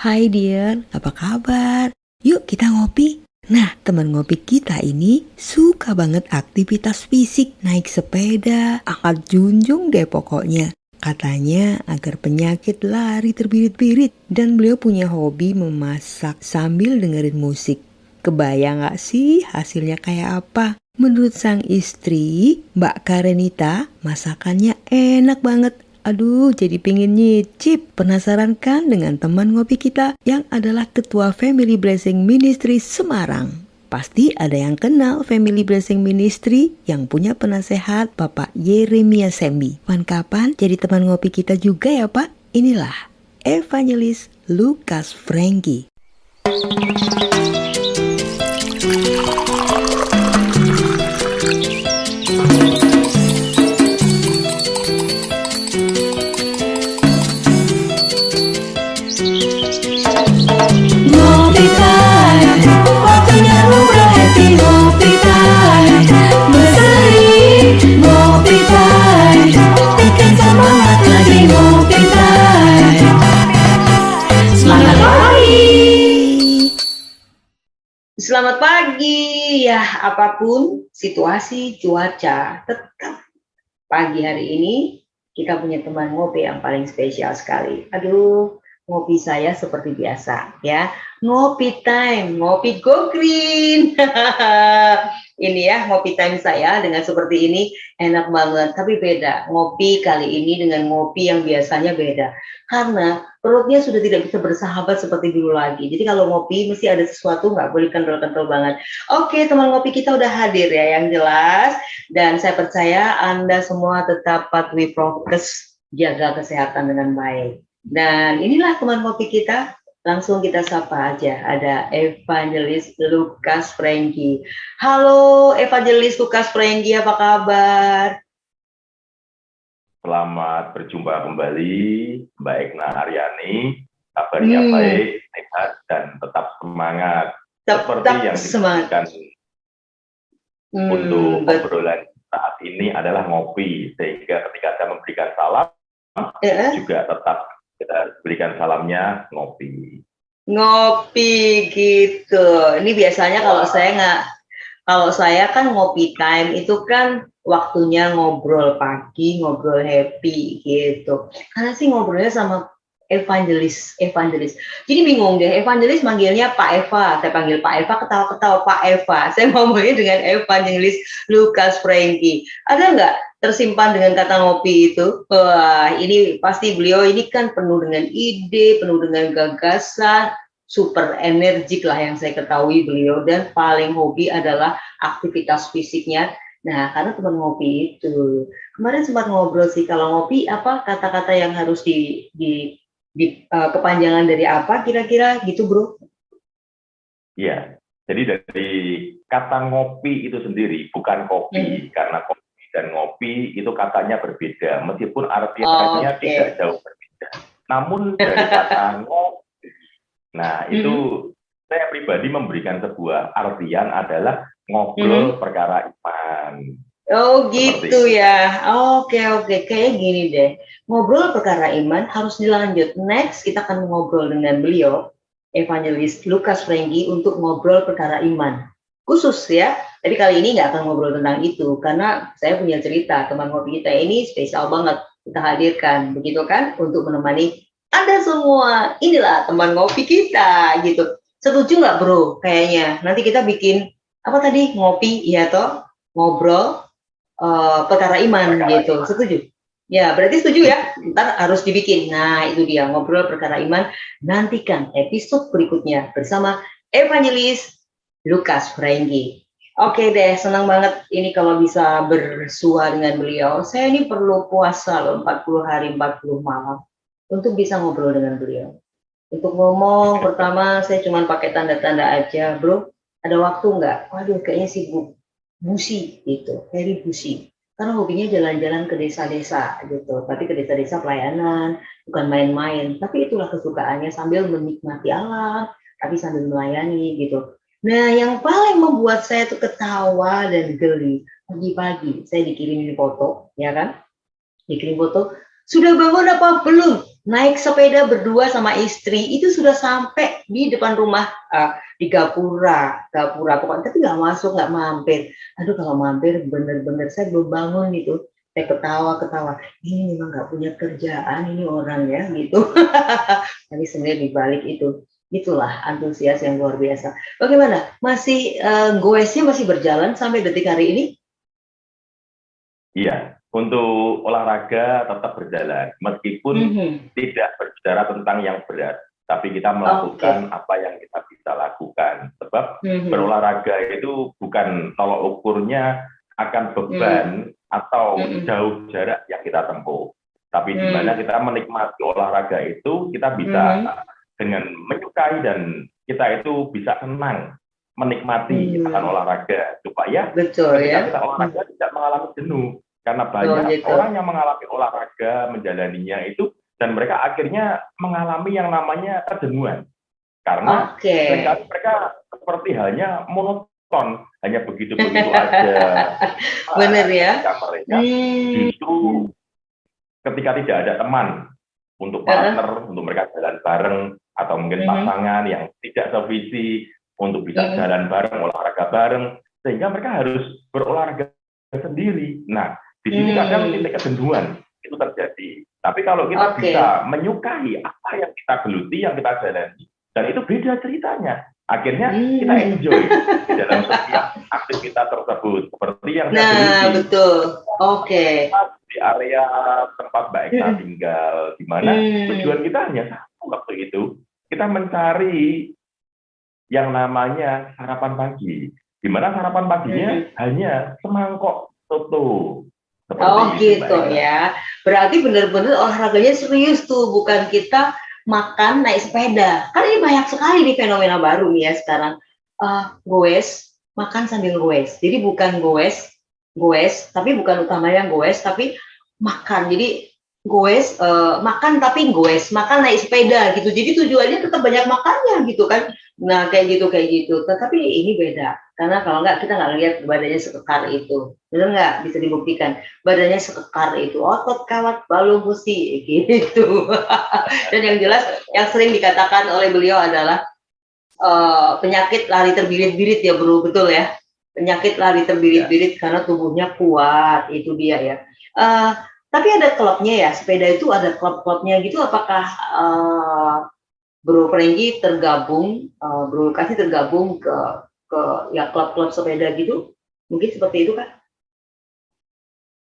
Hai Dian, apa kabar? Yuk kita ngopi. Nah, teman ngopi kita ini suka banget aktivitas fisik, naik sepeda, angkat junjung deh pokoknya. Katanya agar penyakit lari terbirit-birit dan beliau punya hobi memasak sambil dengerin musik. Kebayang gak sih hasilnya kayak apa? Menurut sang istri, Mbak Karenita, masakannya enak banget. Aduh, jadi pengen nyicip. Penasaran kan dengan teman ngopi kita yang adalah Ketua Family Blessing Ministry Semarang? Pasti ada yang kenal Family Blessing Ministry yang punya penasehat Bapak Yeremia Sembi. Kapan jadi teman ngopi kita juga ya Pak? Inilah Evangelis Lukas Franky. Selamat pagi, ya apapun situasi cuaca, tetap pagi hari ini kita punya teman ngopi yang paling spesial sekali. Aduh, ngopi saya seperti biasa ya, ngopi time, ngopi go green. Ini ya ngopi time saya dengan seperti ini enak banget, tapi beda. Ngopi kali ini dengan ngopi yang biasanya beda. Karena perutnya sudah tidak bisa bersahabat seperti dulu lagi. Jadi kalau ngopi mesti ada sesuatu, nggak boleh kental-kental banget. Oke, teman ngopi kita udah hadir ya yang jelas. Dan saya percaya Anda semua tetap patuhi prokes, jaga kesehatan dengan baik. Dan inilah teman ngopi kita. Langsung kita sapa aja. Ada Evangelis Lukas Franky. Halo Evangelis Lukas Franky, apa kabar? Selamat berjumpa kembali, Mbak Egna Aryani. Kabarnya baik, sehat, dan tetap semangat. Seperti yang disebutkan untuk obrolan saat ini adalah ngopi. Sehingga ketika saya memberikan salam, juga tetap kita berikan salamnya ngopi. Ngopi gitu. Ini biasanya kalau saya kan ngopi time itu kan waktunya ngobrol pagi, ngobrol happy gitu. Karena sih ngobrolnya sama evangelis. Jadi bingung deh, evangelis manggilnya Pak Eva, saya panggil Pak Eva, ketawa-ketawa Pak Eva. Saya ngomongnya dengan Evangelis Lukas Franky. Ada nggak tersimpan dengan kata ngopi itu? Wah, ini pasti beliau ini kan penuh dengan ide, penuh dengan gagasan, super energik lah yang saya ketahui beliau, dan paling hobi adalah aktivitas fisiknya. Nah, karena teman ngopi itu kemarin sempat ngobrol sih, kalau ngopi apa kata-kata yang harus kepanjangan dari apa kira-kira gitu, bro? Iya, jadi dari kata ngopi itu sendiri bukan kopi, karena kopi dan ngopi itu katanya berbeda, meskipun artinya tidak jauh berbeda. Namun dari kata ngopi, nah itu saya pribadi memberikan sebuah artian adalah ngobrol perkara iman. Oh gitu ya. Oke. Kayak gini deh. Ngobrol perkara iman harus dilanjut. Next kita akan ngobrol dengan beliau, Evangelis Lukas Franky, untuk ngobrol perkara iman. Khusus ya. Jadi kali ini nggak akan ngobrol tentang itu karena saya punya cerita, teman ngopi kita ini spesial banget kita hadirkan, begitu kan, untuk menemani Anda semua. Inilah teman ngopi kita gitu. Setuju nggak bro? Kayaknya nanti kita bikin apa tadi, ngopi ya toh, ngobrol perkara iman gitu. Setuju? Ya, berarti setuju ya. Ntar harus dibikin. Nah, itu dia ngobrol perkara iman. Nantikan episode berikutnya bersama Evangelis Lukas Franky. Oke deh, senang banget ini kalau bisa bersua dengan beliau. Saya ini perlu puasa loh, 40 hari 40 malam untuk bisa ngobrol dengan beliau. Untuk ngomong pertama saya cuma pakai tanda-tanda aja, bro. Ada waktu nggak? Waduh, kayaknya sibuk. Busi gitu, very busi. Karena hobinya jalan-jalan ke desa-desa gitu, tapi ke desa-desa pelayanan, bukan main-main. Tapi itulah kesukaannya, sambil menikmati alam, tapi sambil melayani gitu. Nah, yang paling membuat saya tuh ketawa dan geli, pagi-pagi saya dikirimin foto, ya kan? Dikirim foto, sudah bangun apa belum? naik sepeda berdua sama istri itu sudah sampai di depan rumah, di Gapura pokoknya, tapi nggak masuk, nggak mampir. Aduh, kalau mampir bener-bener saya belum bangun gitu, saya ketawa-ketawa, ini memang nggak punya kerjaan ini orang ya gitu. Tapi sebenarnya di balik itu, itulah antusias yang luar biasa. Bagaimana? Masih goesnya masih berjalan sampai detik hari ini? Iya, untuk olahraga tetap berjalan, meskipun tidak berbicara tentang yang berat, tapi kita melakukan apa yang kita bisa lakukan. Sebab berolahraga itu bukan tolok ukurnya akan beban atau jauh jarak yang kita tempuh, tapi di mana kita menikmati olahraga itu, kita bisa dengan menyukai dan kita itu bisa senang menikmati akan olahraga, supaya ketika kita olahraga tidak mengalami jenuh. Karena banyak orang yang mengalami olahraga, menjalaninya itu, dan mereka akhirnya mengalami yang namanya kejenuhan. Karena mereka seperti halnya monoton, hanya begitu-begitu aja. Benar ya? Mereka justru ketika tidak ada teman untuk partner, untuk mereka jalan bareng, atau mungkin pasangan yang tidak sevisi untuk bisa jalan bareng, olahraga bareng, sehingga mereka harus berolahraga sendiri. Nah, di sini kadang titik kejenuhan itu terjadi. Tapi kalau kita bisa menyukai apa yang kita geluti, yang kita jalani, dan itu beda ceritanya. Akhirnya kita enjoy di dalam setiap aktivitas tersebut. Seperti yang saya geluti. Betul. Di area tempat Mbak Ekta tinggal, di mana tujuan kita hanya satu waktu itu. Kita mencari yang namanya sarapan pagi. Di mana sarapan paginya hanya semangkok soto. Gitu ya. Berarti benar-benar olahraganya serius tuh, bukan kita makan naik sepeda. Kan ini banyak sekali nih fenomena baru nih ya sekarang. Goes, makan sambil goes. Jadi bukan goes, tapi bukan utamanya goes, tapi makan. Jadi goes, makan tapi goes, makan naik sepeda gitu. Jadi tujuannya tetap banyak makannya gitu kan. Nah, kayak gitu. Tetapi ini beda. Karena kalau enggak, kita nggak lihat badannya sekekar itu. Benar nggak? Bisa dibuktikan. Badannya sekekar itu. Otot, kawat, balung, gusi. Gitu. Dan yang jelas, yang sering dikatakan oleh beliau adalah penyakit lari terbirit-birit ya bro. Betul ya? Penyakit lari terbirit-birit karena tubuhnya kuat. Itu dia ya. Tapi ada klubnya ya. Sepeda itu ada klub-klubnya gitu. Apakah Bro Prenggi tergabung, Bro Kasih tergabung ke ya klub-klub sepeda gitu, mungkin seperti itu kan?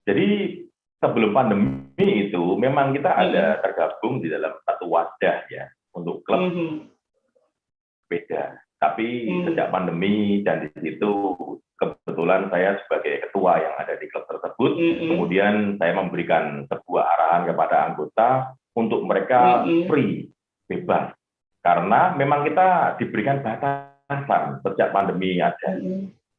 Jadi sebelum pandemi itu memang kita ada tergabung di dalam satu wadah ya untuk klub sepeda. Tapi sejak pandemi dan di situ kebetulan saya sebagai ketua yang ada di klub tersebut, kemudian saya memberikan sebuah arahan kepada anggota untuk mereka free, bebas. Karena memang kita diberikan batasan sejak pandemi ada.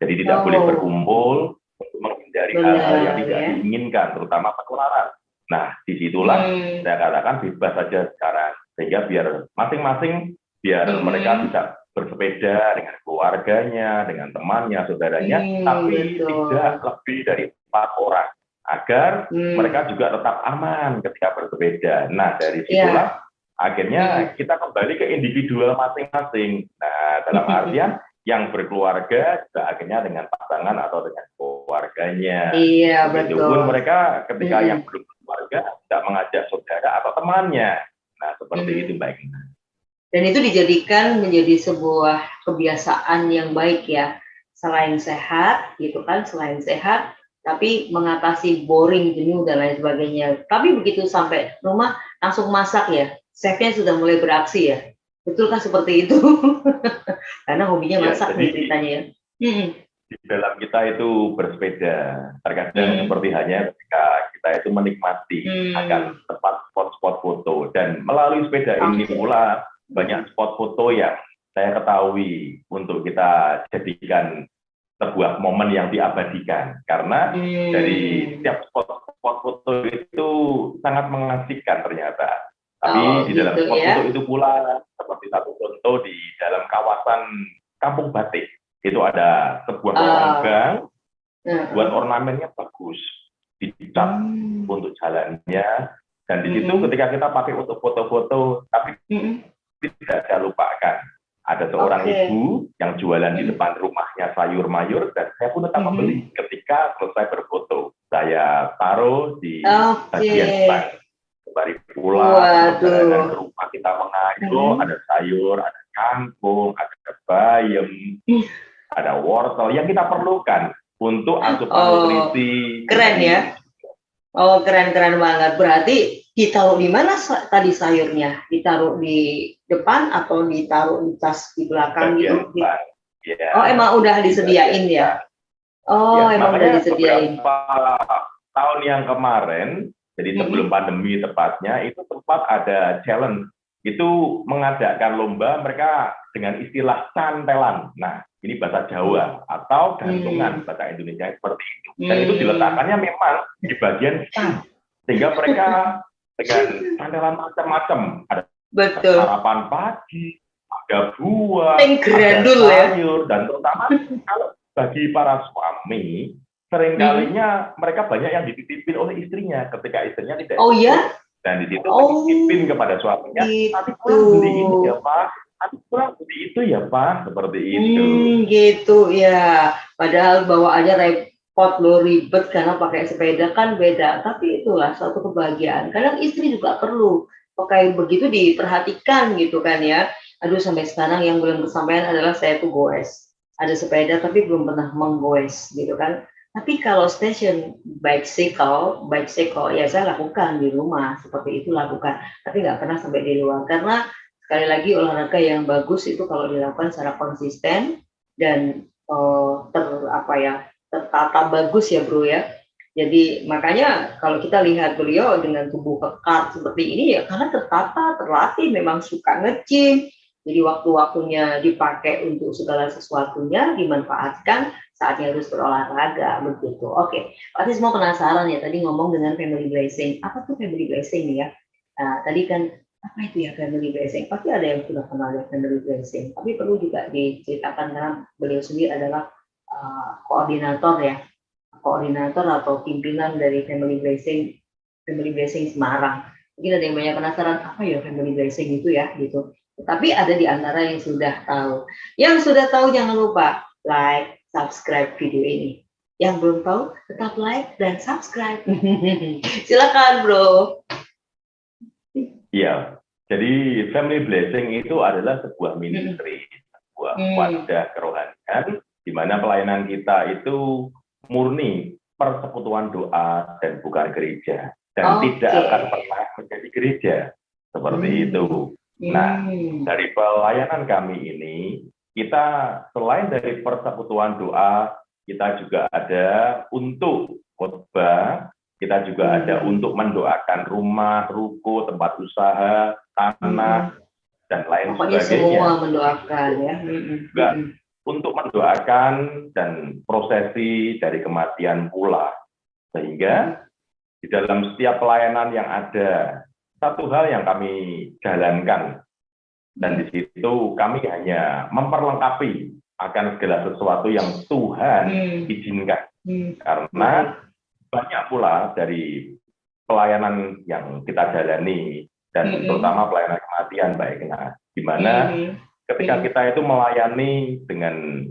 Jadi tidak boleh berkumpul untuk menghindari hal-hal yang tidak diinginkan, terutama penularan. Nah, disitulah saya katakan bebas saja sekarang. Sehingga biar masing-masing, biar mereka bisa bersepeda dengan keluarganya, dengan temannya, saudaranya, tapi tidak lebih dari 4 orang. Agar mereka juga tetap aman ketika bersepeda. Nah, dari situlah akhirnya kita kembali ke individual masing-masing. Nah, dalam artian yang berkeluarga juga akhirnya dengan pasangan atau dengan keluarganya. Iya, Begitupun mereka ketika yang belum berkeluarga tidak mengajak saudara atau temannya. Nah, seperti itu Mbak Ina. Dan itu dijadikan menjadi sebuah kebiasaan yang baik ya. Selain sehat, gitu kan, selain sehat, tapi mengatasi boring, jenuh dan lain sebagainya. Tapi begitu sampai rumah langsung masak ya. Chefnya sudah mulai beraksi ya. Betulkah seperti itu? Karena hobinya masak nih ceritanya ya. Di dalam kita itu bersepeda. Terkadang seperti hanya ketika kita itu menikmati akan tempat spot-spot foto. Dan melalui sepeda ini pula banyak spot foto yang saya ketahui untuk kita jadikan sebuah momen yang diabadikan. Karena dari setiap spot foto itu sangat mengasihkan ternyata. Tapi di dalam spot foto itu pula, seperti satu contoh di dalam kawasan Kampung Batik, itu ada sebuah longgang, buat ornamennya bagus, dicat untuk jalannya, Dan di situ ketika kita pakai untuk foto-foto, tapi tidak saya lupakan, ada seorang ibu yang jualan di depan rumahnya sayur mayur, dan saya pun tetap membeli ketika selesai berfoto. Saya taruh di bagian depan. Sembari pulang, perjalanan ke rumah kita mengayuh, ada sayur, ada kangkung, ada bayam, ada wortel yang kita perlukan untuk asupan nutrisi. Keren ya. Oh, keren-keren banget. Berarti ditaruh di mana tadi sayurnya? Ditaruh di depan atau ditaruh di tas di belakang gitu? Ya, oh, emang udah disediain ya? Oh, ya, emang udah disediain. Tahun yang kemarin, jadi sebelum pandemi tepatnya, itu sempat ada challenge. Itu mengadakan lomba mereka dengan istilah cantelan. Nah, ini bahasa Jawa atau gantungan bahasa Indonesia seperti itu. Dan itu diletakkannya memang di bagian stand. Sehingga mereka dengan cantelan macam-macam. Ada sarapan pagi, ada buah, ada sayur, dan terutama kalau bagi para suami, seringkalinya mereka banyak yang dititipin oleh istrinya ketika istrinya tidak ikut. Dan di situ dititipin kepada suaminya, nanti pulang beli ini ya Pak, nanti pulang beli itu ya Pak, seperti itu. Gitu ya, padahal bawaannya repot loh, ribet karena pakai sepeda kan beda, tapi itulah suatu kebahagiaan. Kadang istri juga perlu pakai begitu, diperhatikan gitu kan ya. Aduh, sampai sekarang yang belum kesampaian adalah saya tuh goes. Ada sepeda tapi belum pernah menggoes gitu kan. Tapi kalau station bicycle ya saya lakukan di rumah, seperti itu lakukan. Tapi nggak pernah sampai di luar, karena sekali lagi olahraga yang bagus itu kalau dilakukan secara konsisten dan tertata bagus ya bro ya. Jadi makanya kalau kita lihat beliau dengan tubuh kekar seperti ini ya karena tertata, terlatih, memang suka nge-gym. Jadi waktu-waktunya dipakai untuk segala sesuatunya, dimanfaatkan saatnya harus berolahraga begitu. Oke, pasti semua penasaran ya, tadi ngomong dengan family blessing. Apa tuh family blessing ya? Nah, tadi kan apa itu ya family blessing? Pasti ada yang sudah kenal ya family blessing, tapi perlu juga diceritakan karena beliau sendiri adalah koordinator atau pimpinan dari family blessing Semarang. Mungkin ada yang banyak penasaran apa ya family blessing itu ya gitu. Tapi ada di antara yang sudah tahu. Yang sudah tahu jangan lupa like, subscribe video ini. Yang belum tahu tetap like dan subscribe. Silakan bro. Iya, jadi family blessing itu adalah sebuah ministry, sebuah wadah kerohanian di mana pelayanan kita itu murni persekutuan doa dan bukan gereja, dan tidak akan pernah menjadi gereja seperti itu. Nah, dari pelayanan kami ini, kita selain dari persekutuan doa, kita juga ada untuk khotbah, kita juga ada untuk mendoakan rumah, ruko, tempat usaha, tanah, dan lain sebagainya. Semua mendoakan ya. Juga untuk mendoakan dan prosesi dari kematian pula. Sehingga di dalam setiap pelayanan yang ada, satu hal yang kami jalankan, dan di situ kami hanya memperlengkapi akan segala sesuatu yang Tuhan izinkan. Karena banyak pula dari pelayanan yang kita jalani, dan terutama pelayanan kematian baiknya, di mana ketika kita itu melayani dengan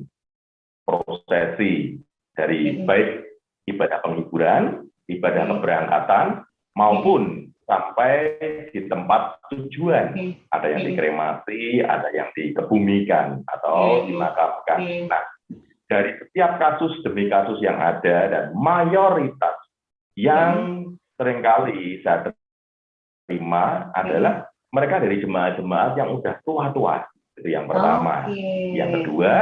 prosesi dari baik ibadah penghiburan, ibadah keberangkatan, maupun sampai di tempat tujuan. Ada yang dikremasi, ada yang dikebumikan atau dimakamkan. Nah, dari setiap kasus demi kasus yang ada, dan mayoritas yang seringkali saya terima adalah mereka dari jemaat-jemaat yang udah tua-tua. Itu yang pertama. Yang kedua,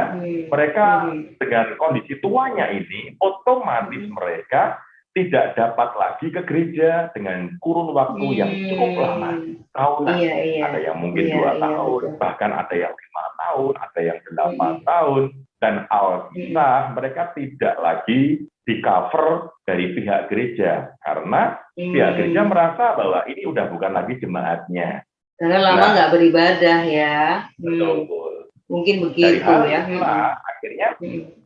mereka dengan kondisi tuanya ini, otomatis mereka tidak dapat lagi ke gereja dengan kurun waktu yang cukup lama, tahunan. Ada yang mungkin 2 tahun, bahkan ada yang 5 tahun, ada yang 8 tahun, dan Alkitab mereka tidak lagi di cover dari pihak gereja, karena pihak gereja merasa bahwa ini udah bukan lagi jemaatnya. Karena lama nggak beribadah ya. Betul. Mungkin begitu dari ya. Akhirnya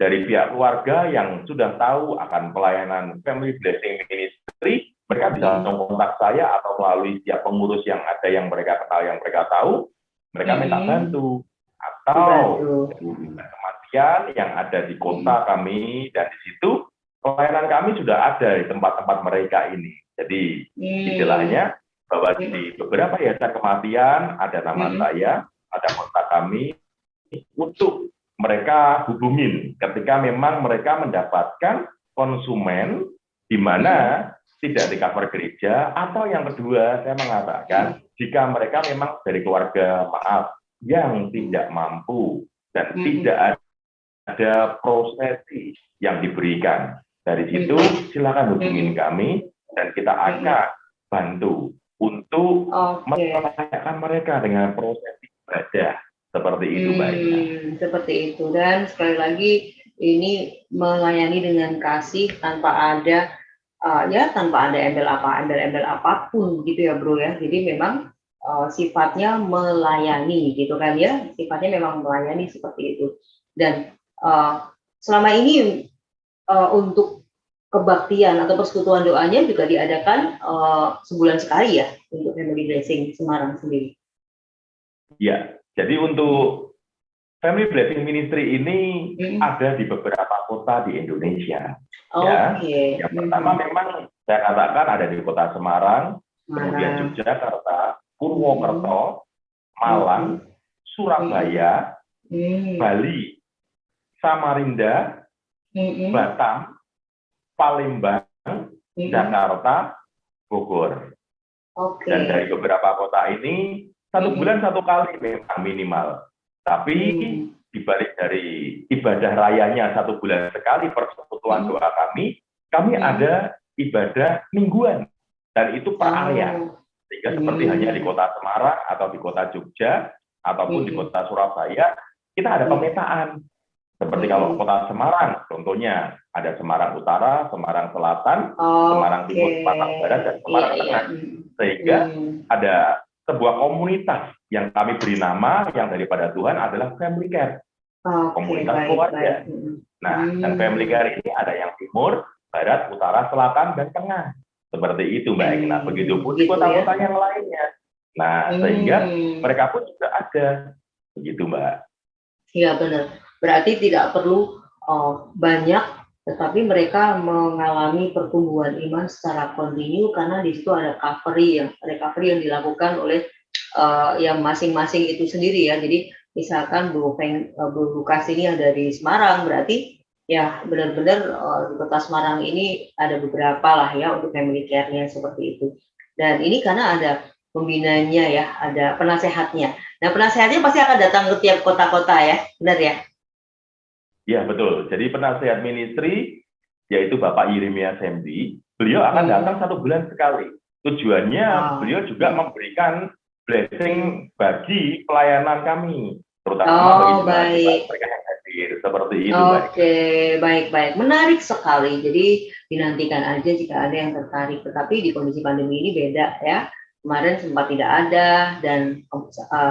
dari pihak keluarga yang sudah tahu akan pelayanan Family Blessing Ministry, Mereka bisa langsung kontak saya atau melalui setiap pengurus yang ada yang mereka kenal, yang mereka tahu, mereka minta bantu. Atau kematian yang ada di kota kami, dan di situ pelayanan kami sudah ada di tempat-tempat mereka ini. Jadi istilahnya bahwa di beberapa yayasan kematian ada nama saya, ada kontak kami untuk mereka hubungin ketika memang mereka mendapatkan konsumen di mana tidak di cover gereja, atau yang kedua saya mengatakan jika mereka memang dari keluarga yang tidak mampu dan tidak ada prosesi yang diberikan. Dari situ silakan hubungin kami dan kita akan bantu untuk melayakan mereka dengan prosesi ibadah seperti itu, Mbak. Seperti itu. Dan sekali lagi ini melayani dengan kasih tanpa ada tanpa ada embel-embel apapun gitu ya, Bro ya. Jadi memang sifatnya melayani gitu kan ya. Sifatnya memang melayani seperti itu. Dan selama ini untuk kebaktian atau persekutuan doanya juga diadakan sebulan sekali ya untuk Family Blessing Semarang sendiri. Ya, jadi untuk Family Blessing Ministry ini ada di beberapa kota di Indonesia. Yang pertama memang saya katakan ada di kota Semarang, kemudian Yogyakarta, Purwokerto, Malang, Surabaya, Bali, Samarinda, Batam, Palembang, Jakarta, Bogor. Dan dari beberapa kota ini satu bulan satu kali memang minimal. Tapi dibalik dari ibadah rayanya satu bulan sekali persekutuan doa kami ada ibadah mingguan, dan itu per area. Sehingga seperti hanya di kota Semarang atau di kota Jogja ataupun di kota Surabaya, kita ada pemetaan. Seperti kalau kota Semarang, contohnya ada Semarang Utara, Semarang Selatan, Semarang Timur, Semarang Barat, dan Semarang Tengah. Sehingga ada sebuah komunitas yang kami beri nama yang daripada Tuhan adalah Family Care, komunitas keluarga. Nah, dan Family Care ini ada yang timur, barat, utara, selatan, dan tengah. Seperti itu, Mbak. Nah, begitu pun di kota-kota yang lainnya. Nah, sehingga mereka pun juga ada. Begitu, Mbak. Iya, benar. Berarti tidak perlu banyak, tetapi mereka mengalami pertumbuhan iman secara kontinu karena di situ ada recovery yang dilakukan oleh yang masing-masing itu sendiri ya. Jadi misalkan Bu Lukas ini yang dari Semarang, berarti ya benar-benar di kota Semarang ini ada beberapa lah ya untuk family care-nya seperti itu. Dan ini karena ada pembinanya ya, ada penasehatnya. Nah, penasehatnya pasti akan datang ke tiap kota-kota ya, benar ya? Ya, betul. Jadi penasehat ministry yaitu Bapak Yeremia Semdi, beliau akan datang satu bulan sekali. Tujuannya beliau juga memberikan blessing bagi pelayanan kami, terutama bagi mereka yang hadir seperti itu. Baik. Menarik sekali. Jadi dinantikan aja jika ada yang tertarik. Tetapi di kondisi pandemi ini beda ya. Kemarin sempat tidak ada dan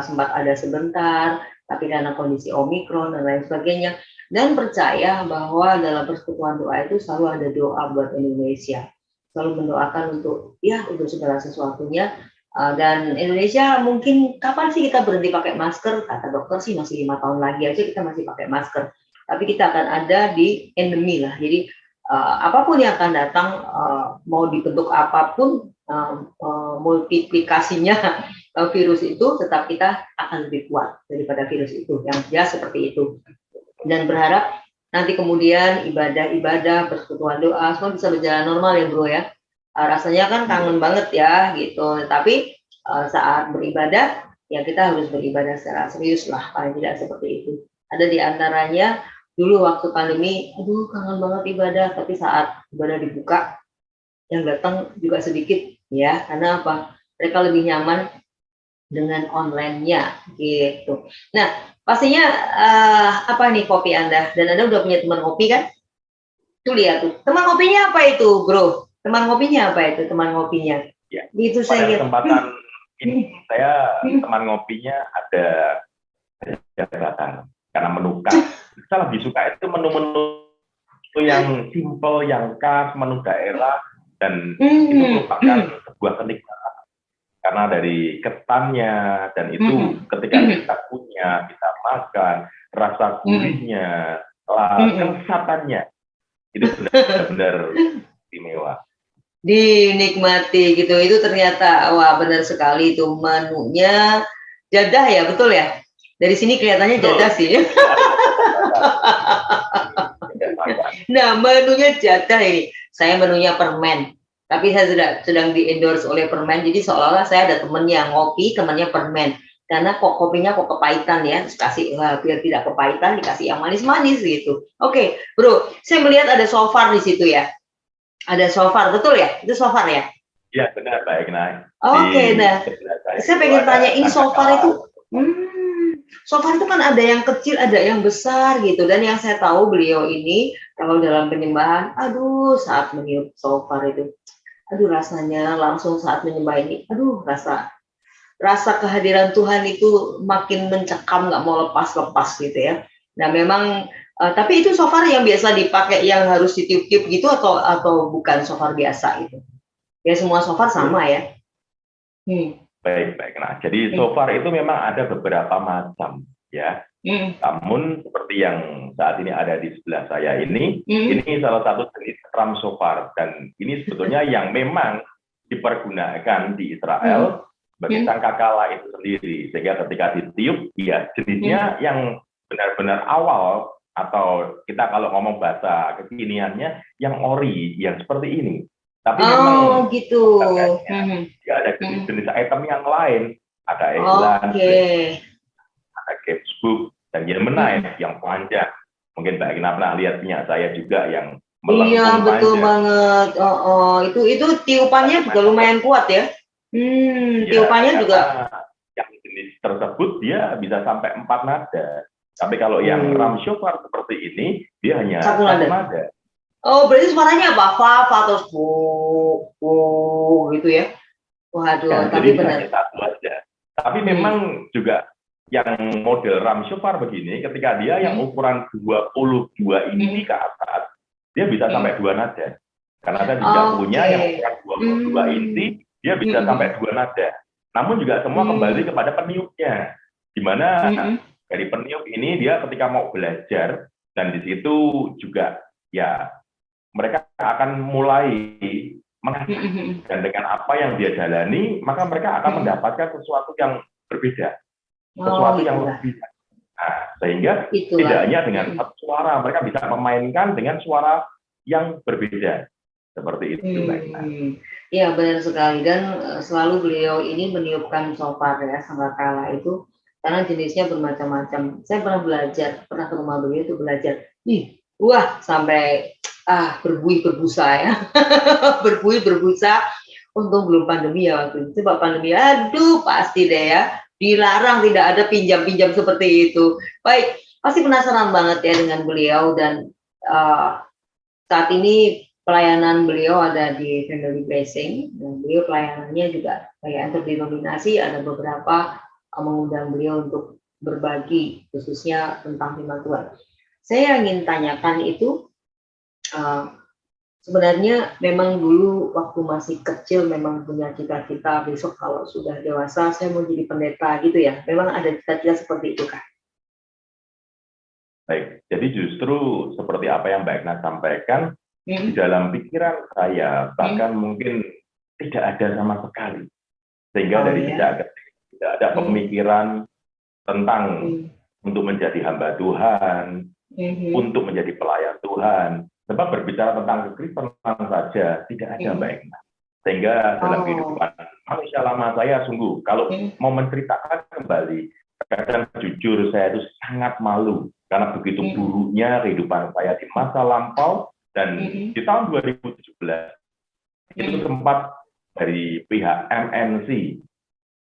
sempat ada sebentar, tapi karena kondisi Omikron dan lain sebagainya. Dan percaya bahwa dalam persekutuan doa itu selalu ada doa buat Indonesia. Selalu mendoakan untuk segala sesuatunya. Dan Indonesia mungkin kapan sih kita berhenti pakai masker? Kata dokter sih masih 5 tahun lagi aja kita masih pakai masker. Tapi kita akan ada di endemi lah. Jadi apapun yang akan datang, mau dibentuk apapun multiplikasinya virus itu, tetap kita akan lebih kuat daripada virus itu. Yang jelas seperti itu. Dan berharap nanti kemudian ibadah-ibadah, persekutuan doa semua bisa berjalan normal ya, Bro ya. Rasanya kan kangen banget ya gitu. Tapi saat beribadah ya kita harus beribadah secara serius lah, paling tidak seperti itu. Ada di antaranya dulu waktu pandemi, kangen banget ibadah, tapi saat ibadah dibuka yang datang juga sedikit ya. Karena apa? Mereka lebih nyaman dengan online-nya gitu. Nah, pastinya apa nih kopi Anda? Dan Anda udah punya teman kopi kan? Tuh lihat tuh. Teman kopinya apa itu, Bro? Teman kopinya apa itu? Teman kopinya. Ya. Gitu Pada saya kesempatan ini saya teman kopinya ada jabatan karena menu khas. Saya lebih suka itu menu-menu yang simple, yang khas, menu daerah, dan itu merupakan sebuah kenikmatan karena dari ketannya dan itu ketika kita punya, kita makan, rasa gurihnya, kesatannya itu benar-benar istimewa. Dinikmati gitu, itu ternyata wah benar sekali itu menunya jadah ya, betul ya? Dari sini kelihatannya jadah sih. Nah, menunya jadah ini. Saya menunya permen. Tapi saya sedang di-endorse oleh permen. Jadi seolah-olah saya ada temennya ngopi, temennya permen. Karena kok kopinya kok kepahitan ya. Terus kasih biar tidak kepahitan dikasih yang manis-manis gitu. Oke, Bro. Saya melihat ada shofar di situ ya. Ada shofar, betul ya? Itu shofar ya? Iya, benar, Mbak Egna. Oke, nah. Saya pengen tanyain shofar itu. Shofar itu kan ada yang kecil, ada yang besar gitu. Dan yang saya tahu beliau ini kalau dalam penyembahan, aduh saat meniup shofar itu, aduh rasanya langsung saat menyembah ini, aduh rasa kehadiran Tuhan itu makin mencekam, nggak mau lepas-lepas gitu ya. Nah memang, tapi itu shofar yang biasa dipakai yang harus ditiup-tiup gitu atau bukan shofar biasa itu? Ya semua shofar sama ya. Baik. Nah, jadi shofar itu memang ada beberapa macam, ya. Namun seperti yang saat ini ada di sebelah saya ini salah satu jenis ram shofar dan ini sebetulnya yang memang dipergunakan di Israel sebagai sangkakala itu sendiri, sehingga ketika ditiup, ya jenisnya yang benar-benar awal atau kita kalau ngomong bahasa kekiniannya yang ori, yang seperti ini. Tapi memang gitu. Ya, ada jenis-jenis item yang lain, ada Eggland, ada Capsbook, dan Yemenite yang panjang. Mungkin Mbak Egna pernah lihat punya saya juga yang melengkung panjang. Iya betul banget. Itu tiupannya juga lumayan kuat ya. Tiupannya juga. Yang jenis tersebut dia bisa sampai 4 nada. Tapi kalau yang ram shofar seperti ini dia hanya 1 nada. Oh, berarti suaranya apa? Fa atau gitu ya? Waduh, ya, tapi benar. Tapi memang juga yang model ram shofar begini, ketika dia yang ukuran 22 inci ke atas, dia bisa sampai 2 nada. Karena saya juga punya yang ukuran 22 inci, dia bisa sampai 2 nada. Namun juga semua kembali kepada peniupnya, di mana dari peniup ini dia ketika mau belajar dan di situ juga ya mereka akan mulai mengasah dan dengan apa yang dia jalani maka mereka akan mendapatkan sesuatu yang berbeda, sesuatu yang lebih. Nah, sehingga tidak hanya dengan satu suara, mereka bisa memainkan dengan suara yang berbeda seperti itu. Iya benar sekali, dan selalu beliau ini meniupkan shofar ya, sangkakala itu karena jenisnya bermacam-macam. Saya pernah ke rumah beliau itu belajar. Wah sampai berbuih berbusa ya. Berbuih berbusa. Untung belum pandemi ya waktu itu. Coba pandemi, aduh pasti deh ya. Dilarang, tidak ada pinjam-pinjam seperti itu. Baik, pasti penasaran banget ya dengan beliau, dan saat ini pelayanan beliau ada di Family Blessing, dan beliau pelayanannya juga kayak terdenominasi, ada beberapa mengundang beliau untuk berbagi khususnya tentang firman Tuhan. Saya ingin tanyakan itu, sebenarnya memang dulu waktu masih kecil memang punya cita-cita besok kalau sudah dewasa saya mau jadi pendeta gitu ya. Memang ada cita-cita seperti itu kan? Baik, jadi justru seperti apa yang Mbak Egna sampaikan, di dalam pikiran saya bahkan mungkin tidak ada sama sekali. Sehingga dari sejak kecil tidak ada pemikiran tentang untuk menjadi hamba Tuhan, untuk menjadi pelayan Tuhan. Sebab berbicara tentang kekristenan saja tidak ada Mbak Egna. Sehingga dalam kehidupan manusia lama saya sungguh kalau mau menceritakan kembali, kadang jujur saya itu sangat malu karena begitu buruknya kehidupan saya di masa lampau, dan di tahun 2017 itu sempat dari pihak MNC,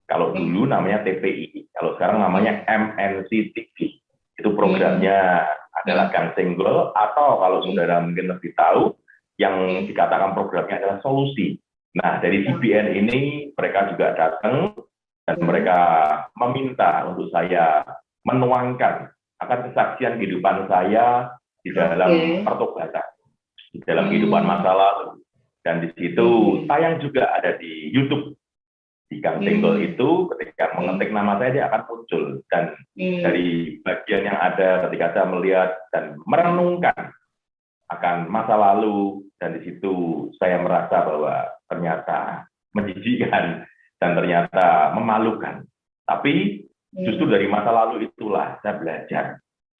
kalau dulu namanya TPI, kalau sekarang namanya MNC TV. Itu programnya adalah Gang Senggol, atau kalau saudara mungkin lebih tahu, yang dikatakan programnya adalah Solusi. Nah, dari CBN ini mereka juga datang dan mereka meminta untuk saya menuangkan akan kesaksian kehidupan saya di dalam pertobatan, di dalam kehidupan masa lalu. Dan di situ tayang juga ada di YouTube. Di Gang Senggol itu ketika mengetik nama saya dia akan muncul. Dan dari bagian yang ada ketika saya melihat dan merenungkan akan masa lalu, dan di situ saya merasa bahwa ternyata menjijikkan dan ternyata memalukan. Tapi justru dari masa lalu itulah saya belajar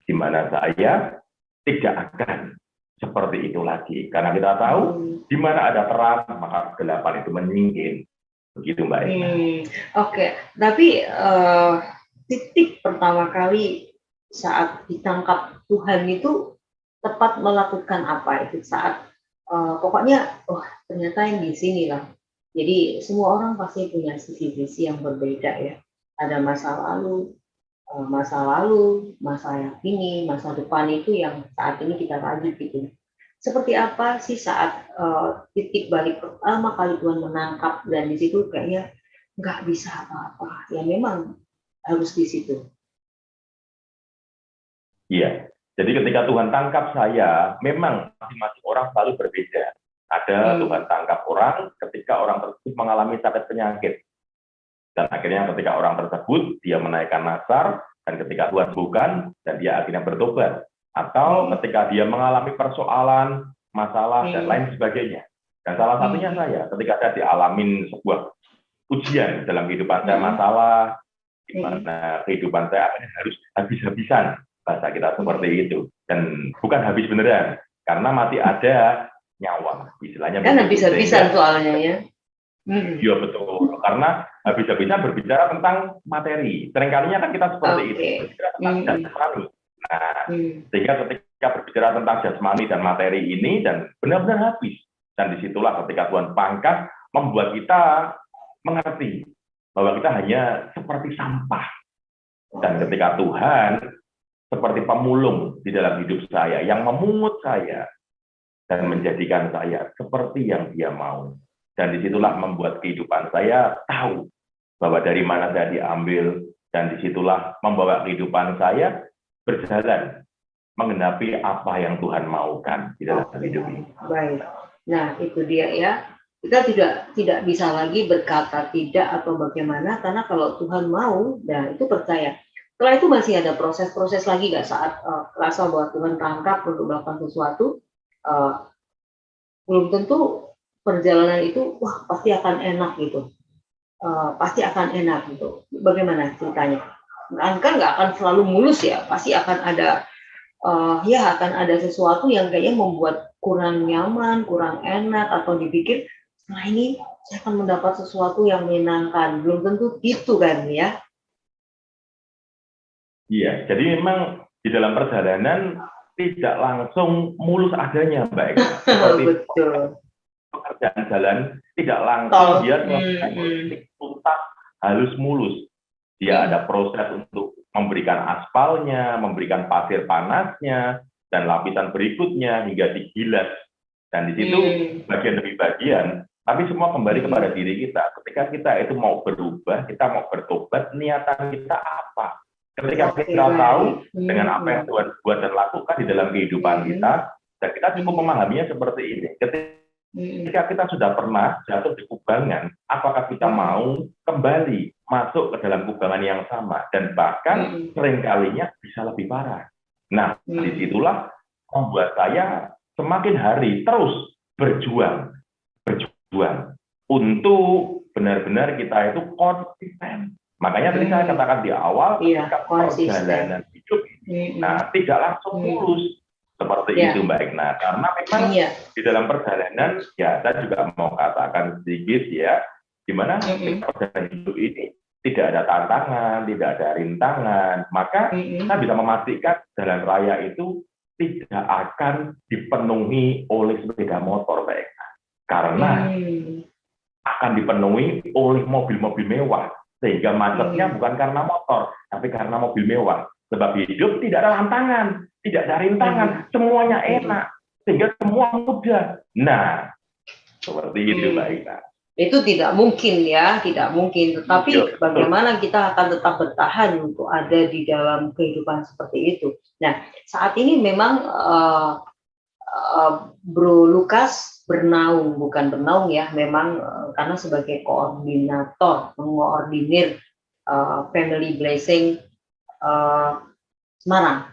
di mana saya tidak akan seperti itu lagi. Karena kita tahu di mana ada terang maka kegelapan itu menyingkir. Begitu Mbak Ina. Oke, tapi titik pertama kali saat ditangkap Tuhan itu tepat melakukan apa itu saat pokoknya ternyata yang di sini lah. Jadi semua orang pasti punya sisi-sisi yang berbeda ya. Ada masa lalu, masa kini, masa depan itu yang saat ini kita rajut gitu. Seperti apa sih saat titik balik pertama kali Tuhan menangkap dan di situ kayaknya nggak bisa apa-apa. Ya memang harus di situ. Iya. Jadi ketika Tuhan tangkap saya, memang masing-masing orang selalu berbeda. Ada Tuhan tangkap orang ketika orang tersebut mengalami sakit penyakit. Dan akhirnya ketika orang tersebut, dia menaikkan nazar, dan ketika Tuhan bukan, dan dia akhirnya bertobat. Atau ketika dia mengalami persoalan, masalah, dan lain sebagainya. Dan salah satunya saya, ketika saya dialamin sebuah ujian dalam kehidupan saya, masalah, di mana kehidupan saya akhirnya harus habis-habisan. Bahasa kita seperti itu. Dan bukan habis beneran, karena masih ada nyawa. Istilahnya kan habis-habisan soalnya ya. Iya betul, karena habis-habisan berbicara tentang materi. Seringkalinya kan kita seperti itu, berbicara tentang jasmani. Nah, sehingga ketika berbicara tentang jasmani dan materi ini, dan benar-benar habis. Dan disitulah ketika Tuhan pangkas, membuat kita mengerti bahwa kita hanya seperti sampah. Dan ketika Tuhan seperti pemulung di dalam hidup saya, yang memungut saya dan menjadikan saya seperti yang Dia mau. Dan disitulah membuat kehidupan saya tahu bahwa dari mana saya diambil, dan disitulah membawa kehidupan saya berjalan menggenapi apa yang Tuhan maukan di dalam hidup ini. Baik. Nah, itu dia ya. Kita tidak bisa lagi berkata tidak atau bagaimana, karena kalau Tuhan mau, dan itu percaya. Setelah itu masih ada proses-proses lagi nggak saat rasa bahwa Tuhan tangkap untuk melakukan sesuatu, belum tentu perjalanan itu pasti akan enak gitu, pasti akan enak gitu. Bagaimana ceritanya? Kan nggak akan selalu mulus ya, pasti akan ada akan ada sesuatu yang kayaknya membuat kurang nyaman, kurang enak, atau dipikir setelah ini saya akan mendapat sesuatu yang menyenangkan. Belum tentu gitu kan ya. Iya, jadi memang di dalam perjalanan tidak langsung mulus adanya, Mbak Eka. Seperti pekerjaan jalan tidak langsung dia tuntas halus mulus. Dia ada proses untuk memberikan aspalnya, memberikan pasir panasnya, dan lapisan berikutnya hingga digilas. Dan di situ bagian demi bagian, tapi semua kembali kepada diri kita. Ketika kita itu mau berubah, kita mau bertobat, niatan kita apa? Ketika kita tahu dengan apa yang Tuhan buat dan lakukan di dalam kehidupan kita, dan kita cukup memahaminya seperti ini. Ketika kita sudah pernah jatuh di kubangan, apakah kita mau kembali masuk ke dalam kubangan yang sama, dan bahkan seringkalinya bisa lebih parah. Nah, disitulah membuat saya semakin hari terus berjuang untuk benar-benar kita itu konsisten. Makanya tadi saya katakan di awal, ketika perjalanan hidup ini, tidak langsung mulus seperti itu Mbak Ina. Karena memang di dalam perjalanan, ya saya juga mau katakan sedikit ya, di mana perjalanan hidup ini tidak ada tantangan, tidak ada rintangan, maka kita bisa memastikan jalan raya itu tidak akan dipenuhi oleh sepeda motor Mbak Ina. Karena akan dipenuhi oleh mobil-mobil mewah. Sehingga macetnya bukan karena motor, tapi karena mobil mewah. Sebab hidup tidak ada tantangan, tidak ada rintangan, semuanya enak. Sehingga semua mudah. Nah, seperti itu Mbak Ina. Itu tidak mungkin ya, tidak mungkin. Tetapi bagaimana kita akan tetap bertahan untuk ada di dalam kehidupan seperti itu. Nah, saat ini memang Bro Lukas bernaung, bukan bernaung ya, memang karena sebagai koordinator, mengoordinir family blessing Semarang.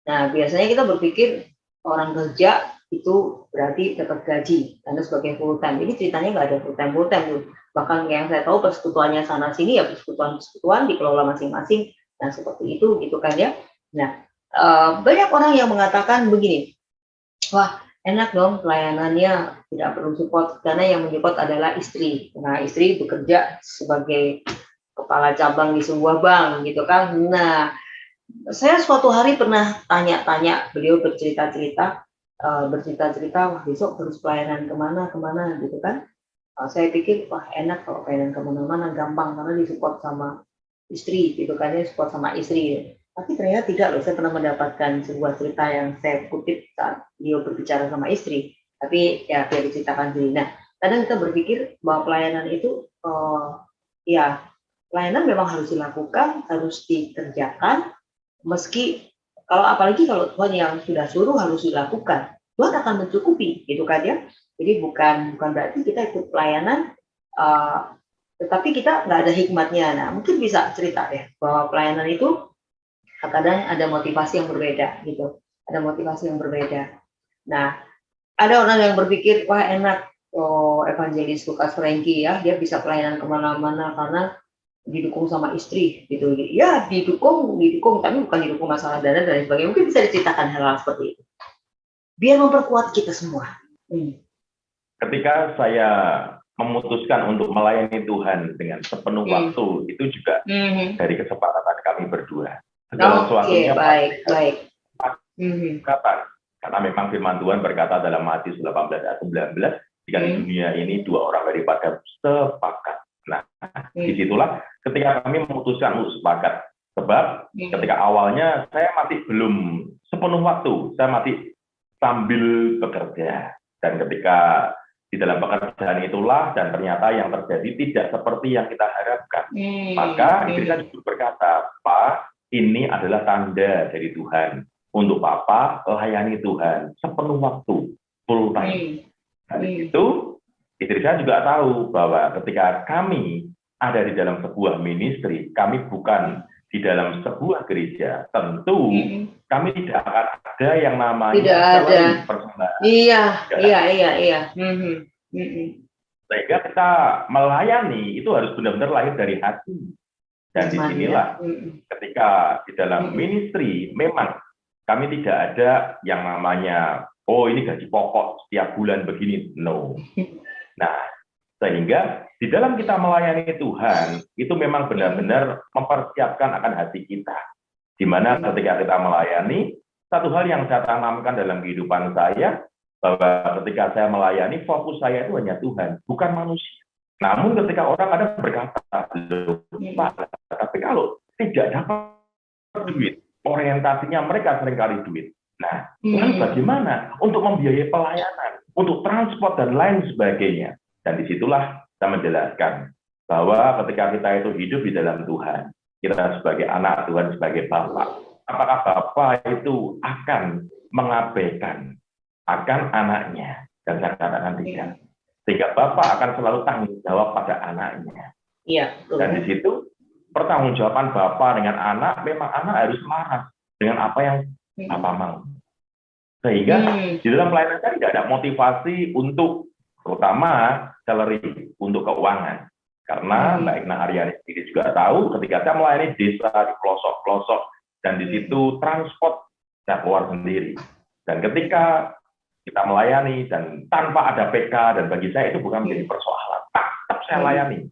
Nah, biasanya kita berpikir orang kerja itu berarti dapat gaji, karena sebagai full time. Ini ceritanya nggak ada full time tuh. Bahkan yang saya tahu persekutuannya sana sini ya persekutuan dikelola masing-masing. Nah, seperti itu gitu kan ya. Nah, banyak orang yang mengatakan begini, wah enak dong pelayanannya tidak perlu support karena yang menyupport adalah istri. Nah, istri bekerja sebagai kepala cabang di sebuah bank gitu kan. Nah, saya suatu hari pernah tanya-tanya, beliau bercerita-cerita, wah besok terus pelayanan kemana gitu kan. Saya pikir, wah enak kalau pelayanan kemana-mana, gampang karena disupport sama istri gitu kan ya, support sama istri. Tapi ternyata tidak loh, saya pernah mendapatkan sebuah cerita yang saya kutip saat beliau berbicara sama istri. Tapi ya dia diceritakan sendiri. Nah, kadang kita berpikir bahwa pelayanan itu, ya pelayanan memang harus dilakukan, harus dikerjakan, meski apalagi kalau Tuhan yang sudah suruh harus dilakukan, Tuhan akan mencukupi gitu kan ya. Jadi bukan berarti kita ikut pelayanan tetapi kita nggak ada hikmatnya. Nah, mungkin bisa cerita ya bahwa pelayanan itu kadang ada motivasi yang berbeda gitu, ada motivasi yang berbeda. Nah, ada orang yang berpikir wah enak, evangelis Lukas Franky ya, dia bisa pelayanan kemana-mana karena didukung sama istri gitu ya, didukung tapi bukan didukung masalah dana dan sebagainya. Mungkin bisa diceritakan hal-hal seperti itu biar memperkuat kita semua. Ketika saya memutuskan untuk melayani Tuhan dengan sepenuh waktu, itu juga dari kesepakatan kami berdua. Segala sesuatunya baik. Kata, karena memang firman Tuhan berkata dalam Matius 18 ayat 19, jika di dunia ini dua orang daripada sepakat. Nah, disitulah ketika kami memutuskan untuk sepakat. Sebab ketika awalnya saya masih belum sepenuh waktu, saya masih sambil bekerja. Dan ketika di dalam pekerjaan itulah dan ternyata yang terjadi tidak seperti yang kita harapkan. Maka istri saya juga berkata, Pak, ini adalah tanda dari Tuhan. Untuk Papa layani Tuhan sepenuh waktu, full time. Dari itu, istri saya juga tahu bahwa ketika kami ada di dalam sebuah ministry, kami bukan di dalam sebuah gereja, tentu kami tidak akan ada yang namanya personal. Iya. Sehingga kita melayani itu harus benar-benar lahir dari hati. Dan disinilah ketika di dalam ministry memang kami tidak ada yang namanya, oh ini gaji pokok setiap bulan begini. No. Nah, sehingga di dalam kita melayani Tuhan, itu memang benar-benar mempersiapkan akan hati kita. Di mana ketika kita melayani, satu hal yang saya tanamkan dalam kehidupan saya, bahwa ketika saya melayani, fokus saya itu hanya Tuhan, bukan manusia. Namun ketika orang ada berkata, tapi kalau tidak dapat duit, orientasinya mereka seringkali duit. Nah, lalu bagaimana untuk membiayai pelayanan, untuk transport dan lain sebagainya? Dan disitulah saya menjelaskan bahwa ketika kita itu hidup di dalam Tuhan, kita sebagai anak Tuhan, sebagai Bapak, apakah Bapak itu akan mengabaikan akan anaknya? Dan saya katakan tidak. Sehingga Bapak akan selalu tanggung jawab pada anaknya. Iya. Dan di situ pertanggungjawaban Bapak dengan anak, memang anak harus marah dengan apa yang Bapak mau. Sehingga di dalam pelayanan saya tidak ada motivasi untuk, terutama salary, untuk keuangan. Karena Mbak Igna Aryani sendiri juga tahu, ketika saya melayani desa di pelosok-pelosok, dan di situ transport saya keluar sendiri. Dan ketika kita melayani, dan tanpa ada PK, dan bagi saya itu bukan menjadi persoalan. Tetap saya layani.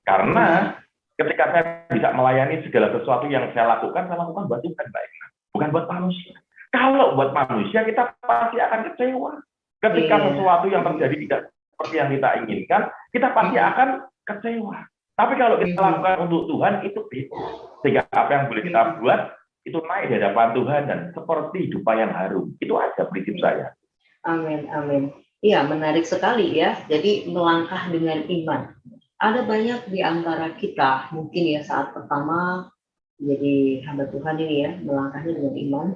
Karena ketika saya bisa melayani segala sesuatu yang saya lakukan buat Tuhan, Mbak Igna. Bukan buat manusia. Kalau buat manusia, kita pasti akan kecewa. Ketika sesuatu yang terjadi tidak seperti yang kita inginkan, kita pasti akan kecewa. Tapi kalau kita lakukan untuk Tuhan, itu beda. Sehingga apa yang boleh kita buat, itu naik di hadapan Tuhan, dan seperti hidup yang harum. Itu aja prinsip saya. Amin. Iya, menarik sekali ya. Jadi melangkah dengan iman. Ada banyak di antara kita, mungkin ya saat pertama jadi hamba Tuhan ini ya, melangkahnya dengan iman.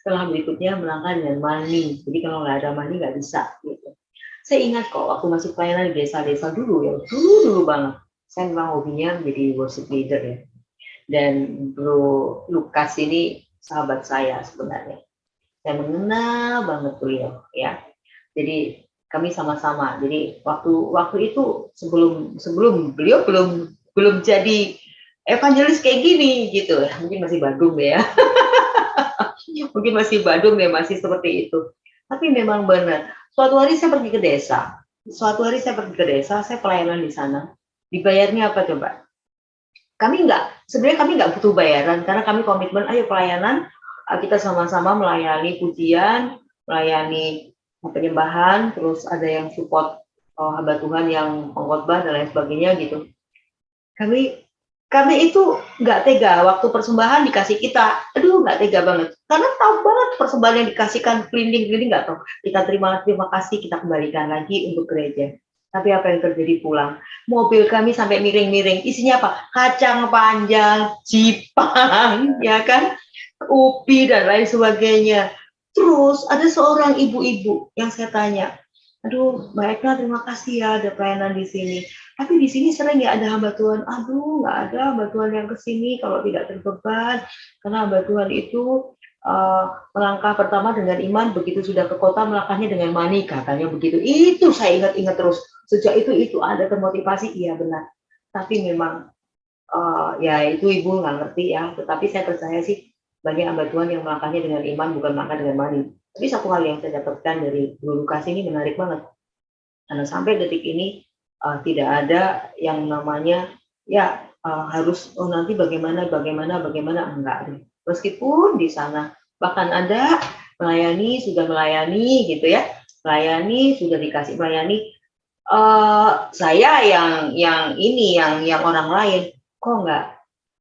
setelah berikutnya melangkah dengan money. Jadi kalau nggak ada money nggak bisa. Gitu. Saya ingat kok waktu masih pelayanan di desa-desa dulu ya, dulu banget. Saya memang hobinya menjadi worship leader ya. Dan Bro Lukas ini sahabat saya sebenarnya. Saya mengenal banget beliau ya. Jadi kami sama-sama. Jadi waktu itu sebelum beliau belum jadi evangelis kayak gini gitu. Mungkin masih Badung ya. Mungkin masih Badung ya, masih seperti itu. Tapi memang benar. Suatu hari saya pergi ke desa. Saya pelayanan di sana. Dibayarnya apa coba? Sebenarnya kami nggak butuh bayaran karena kami komitmen, ayo pelayanan, kita sama-sama melayani pujian, melayani penyembahan, terus ada yang support hamba Tuhan yang pengkhotbah dan lain sebagainya gitu. Kami itu nggak tega waktu persembahan dikasih kita, aduh nggak tega banget, karena tahu banget persembahan yang dikasihkan keliling nggak tahu, kita terima kasih, kita kembalikan lagi untuk gereja. Tapi apa yang terjadi pulang? Mobil kami sampai miring-miring. Isinya apa? Kacang panjang, jipang, ya kan? Ubi dan lain sebagainya. Terus ada seorang ibu-ibu yang saya tanya, aduh Mbak Eka terima kasih ya ada pelayanan di sini. Tapi di sini sering ya ada hamba Tuhan. Aduh nggak ada hamba Tuhan yang kesini kalau tidak terbeban. Karena hamba Tuhan itu melangkah pertama dengan iman, begitu sudah ke kota melangkahnya dengan money, katanya begitu. Itu saya ingat-ingat terus. Sejak itu ada termotivasi, iya benar. Tapi memang ya itu ibu nggak ngerti ya. Tetapi saya percaya sih banyak hamba Tuhan yang melangkahnya dengan iman, bukan melangkah dengan money. Tapi satu hal yang saya dapatkan dari Guru Lukas ini menarik banget. Karena sampai detik ini tidak ada yang namanya ya harus nanti bagaimana enggak. Meskipun di sana bahkan ada sudah melayani gitu ya, sudah dikasih melayani, saya yang orang lain kok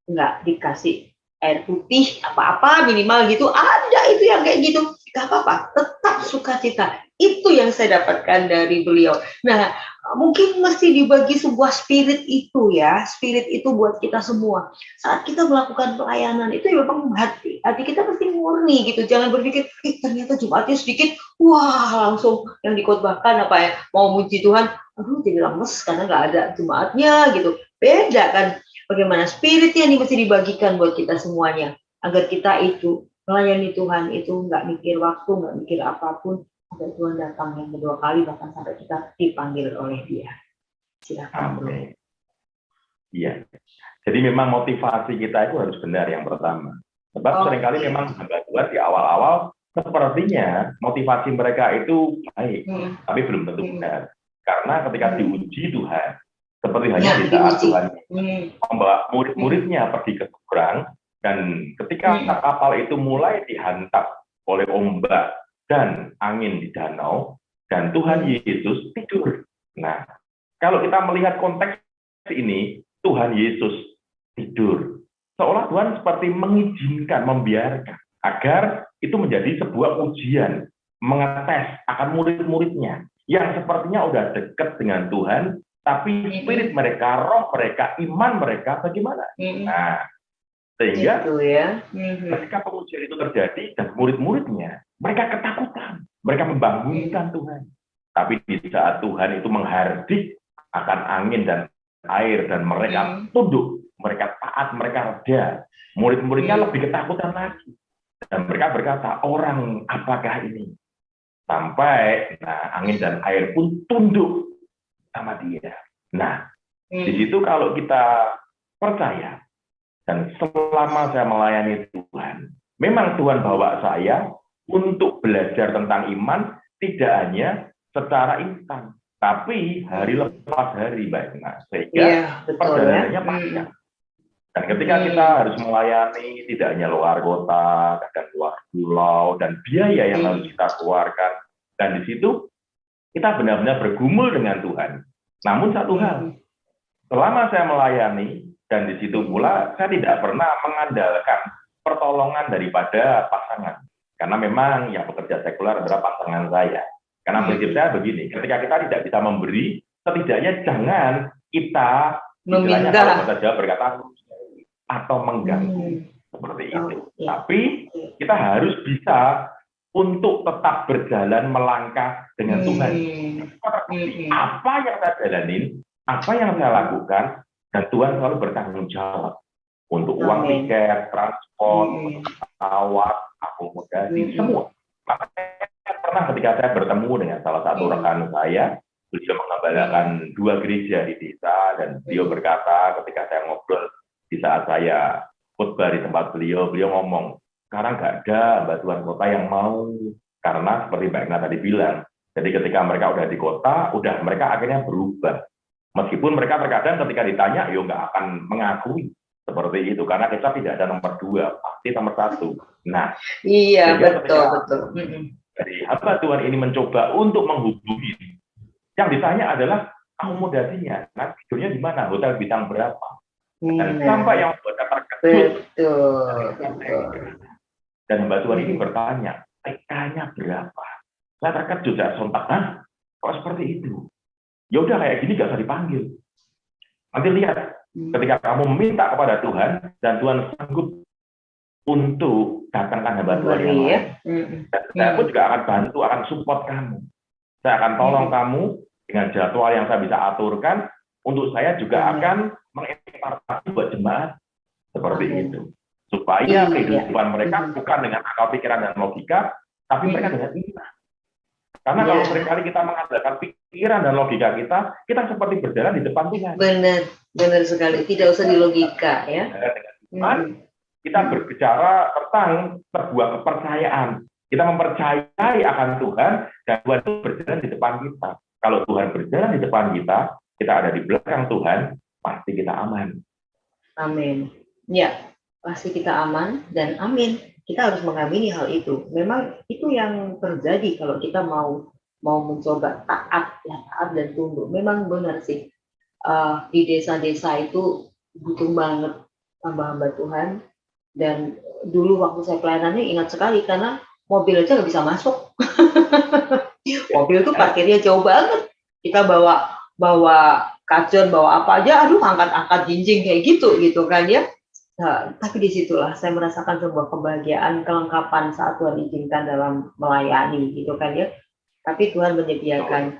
nggak dikasih air putih apa-apa minimal gitu, ada itu yang kayak gitu, nggak apa-apa, tetap sukacita. Itu yang saya dapatkan dari beliau. Nah, mungkin mesti dibagi sebuah spirit itu ya, spirit itu buat kita semua. Saat kita melakukan pelayanan itu ya memang hati kita pasti murni gitu. Jangan berpikir, ternyata Jumatnya sedikit, wah langsung yang dikhotbahkan apa ya, mau muji Tuhan, aduh jadi lemes karena nggak ada Jumatnya gitu. Beda kan, bagaimana spirit yang mesti dibagikan buat kita semuanya, agar kita itu melayani Tuhan itu nggak mikir waktu, nggak mikir apapun, sampai Tuhan datang yang kedua kali, bahkan sampai kita dipanggil oleh Dia. Silakan Bro. Iya. Jadi memang motivasi kita itu harus benar yang pertama. Sebab seringkali memang hamba Tuhan di awal-awal sepertinya motivasi mereka itu baik, tapi belum tentu benar. Karena ketika diuji Tuhan, seperti hanya di saat Tuhan membawa murid-muridnya pergi ke seberang, dan ketika kapal itu mulai dihantam oleh ombak dan angin di danau, dan Tuhan Yesus tidur. Nah, kalau kita melihat konteks ini, Tuhan Yesus tidur. Seolah Tuhan seperti mengizinkan, membiarkan, agar itu menjadi sebuah ujian, mengetes akan murid-muridnya, yang sepertinya udah dekat dengan Tuhan, tapi spirit mereka, roh mereka, iman mereka bagaimana? Nah, sehingga ketika pengujian itu terjadi dan murid-muridnya, mereka ketakutan, mereka membangunkan Tuhan. Tapi di saat Tuhan itu menghardik akan angin dan air dan mereka tunduk, mereka taat, mereka reda, murid-muridnya lebih ketakutan lagi. Dan mereka berkata, orang apakah ini? Sampai angin dan air pun tunduk sama Dia. Nah, di situ kalau kita percaya, dan selama saya melayani Tuhan, memang Tuhan bawa saya untuk belajar tentang iman, tidak hanya secara instan, tapi hari lepas hari, Mbak Ina, sehingga perjalanannya panjang. Dan ketika kita harus melayani tidak hanya luar kota, kadang luar pulau, dan biaya yang harus kita keluarkan, dan di situ kita benar-benar bergumul dengan Tuhan. Namun satu hal, selama saya melayani, dan di situ pula saya tidak pernah mengandalkan pertolongan daripada pasangan. Karena memang yang bekerja sekuler adalah pasangan saya. Karena prinsip saya begini, ketika kita tidak bisa memberi, setidaknya jangan kita istilahnya kalau bahasa Jawa berkata atau mengganggu seperti itu. Tapi kita harus bisa untuk tetap berjalan melangkah dengan Tuhan. Apa yang saya jalanin, apa yang saya lakukan, dan Tuhan selalu bertanggung jawab untuk uang tiket, transport, pesawat, akomodasi, semua. Makanya pernah ketika saya bertemu dengan salah satu rekan saya, beliau mengembalakan 2 gereja di desa, dan beliau berkata ketika saya ngobrol di saat saya khotbah di tempat beliau ngomong, sekarang nggak ada bantuan kota yang mau, karena seperti Mbak Ina tadi bilang, jadi ketika mereka udah di kota, mereka akhirnya berubah. Meskipun mereka terkadang ketika ditanya, yo nggak akan mengakui seperti itu, karena kita tidak ada nomor 2, pasti nomor 1. Nah, iya betul. Jadi hamba Tuhan ini mencoba untuk menghubungi. Yang ditanya adalah akomodasinya, nah tidurnya di mana, hotel bintang berapa, dan sampai yang buat terkejut. Betul. Dan hamba Tuhan ini bertanya, TK-nya berapa? Saya terkejut, saya sontak, kok seperti itu? Ya udah kayak gini gak usah dipanggil. Nanti lihat, ketika kamu meminta kepada Tuhan, dan Tuhan sanggup untuk datangkan hamba Tuhan yang lain. Dan saya pun juga akan bantu, akan support kamu. Saya akan tolong kamu dengan jadwal yang saya bisa aturkan, untuk saya juga akan mengimpartasi buat jemaat seperti itu. Supaya kehidupan mereka bukan dengan akal pikiran dan logika, tapi mereka dengan iman. Karena kalau seringkali kita mengandalkan pikiran dan logika kita seperti berjalan di depan Tuhan. Benar sekali. Tidak usah di logika, ya. Dengan iman, kita berbicara tentang sebuah kepercayaan. Kita mempercayai akan Tuhan, dan Tuhan itu berjalan di depan kita. Kalau Tuhan berjalan di depan kita ada di belakang Tuhan, pasti kita aman. Amin. Ya, pasti kita aman, dan amin. Kita harus mengamini hal itu. Memang itu yang terjadi kalau kita mau mencoba taat dan tunduk. Memang benar sih, di desa-desa itu butuh banget hamba-hamba Tuhan. Dan dulu waktu saya pelayanannya ingat sekali, karena mobil aja nggak bisa masuk. Mobil itu parkirnya jauh banget. Kita bawa kajon, bawa apa aja, angkat jinjing kayak gitu kan ya. Nah, tapi disitulah saya merasakan sebuah kebahagiaan, kelengkapan saat Tuhan izinkan dalam melayani, gitu kan ya. Tapi Tuhan menyediakan,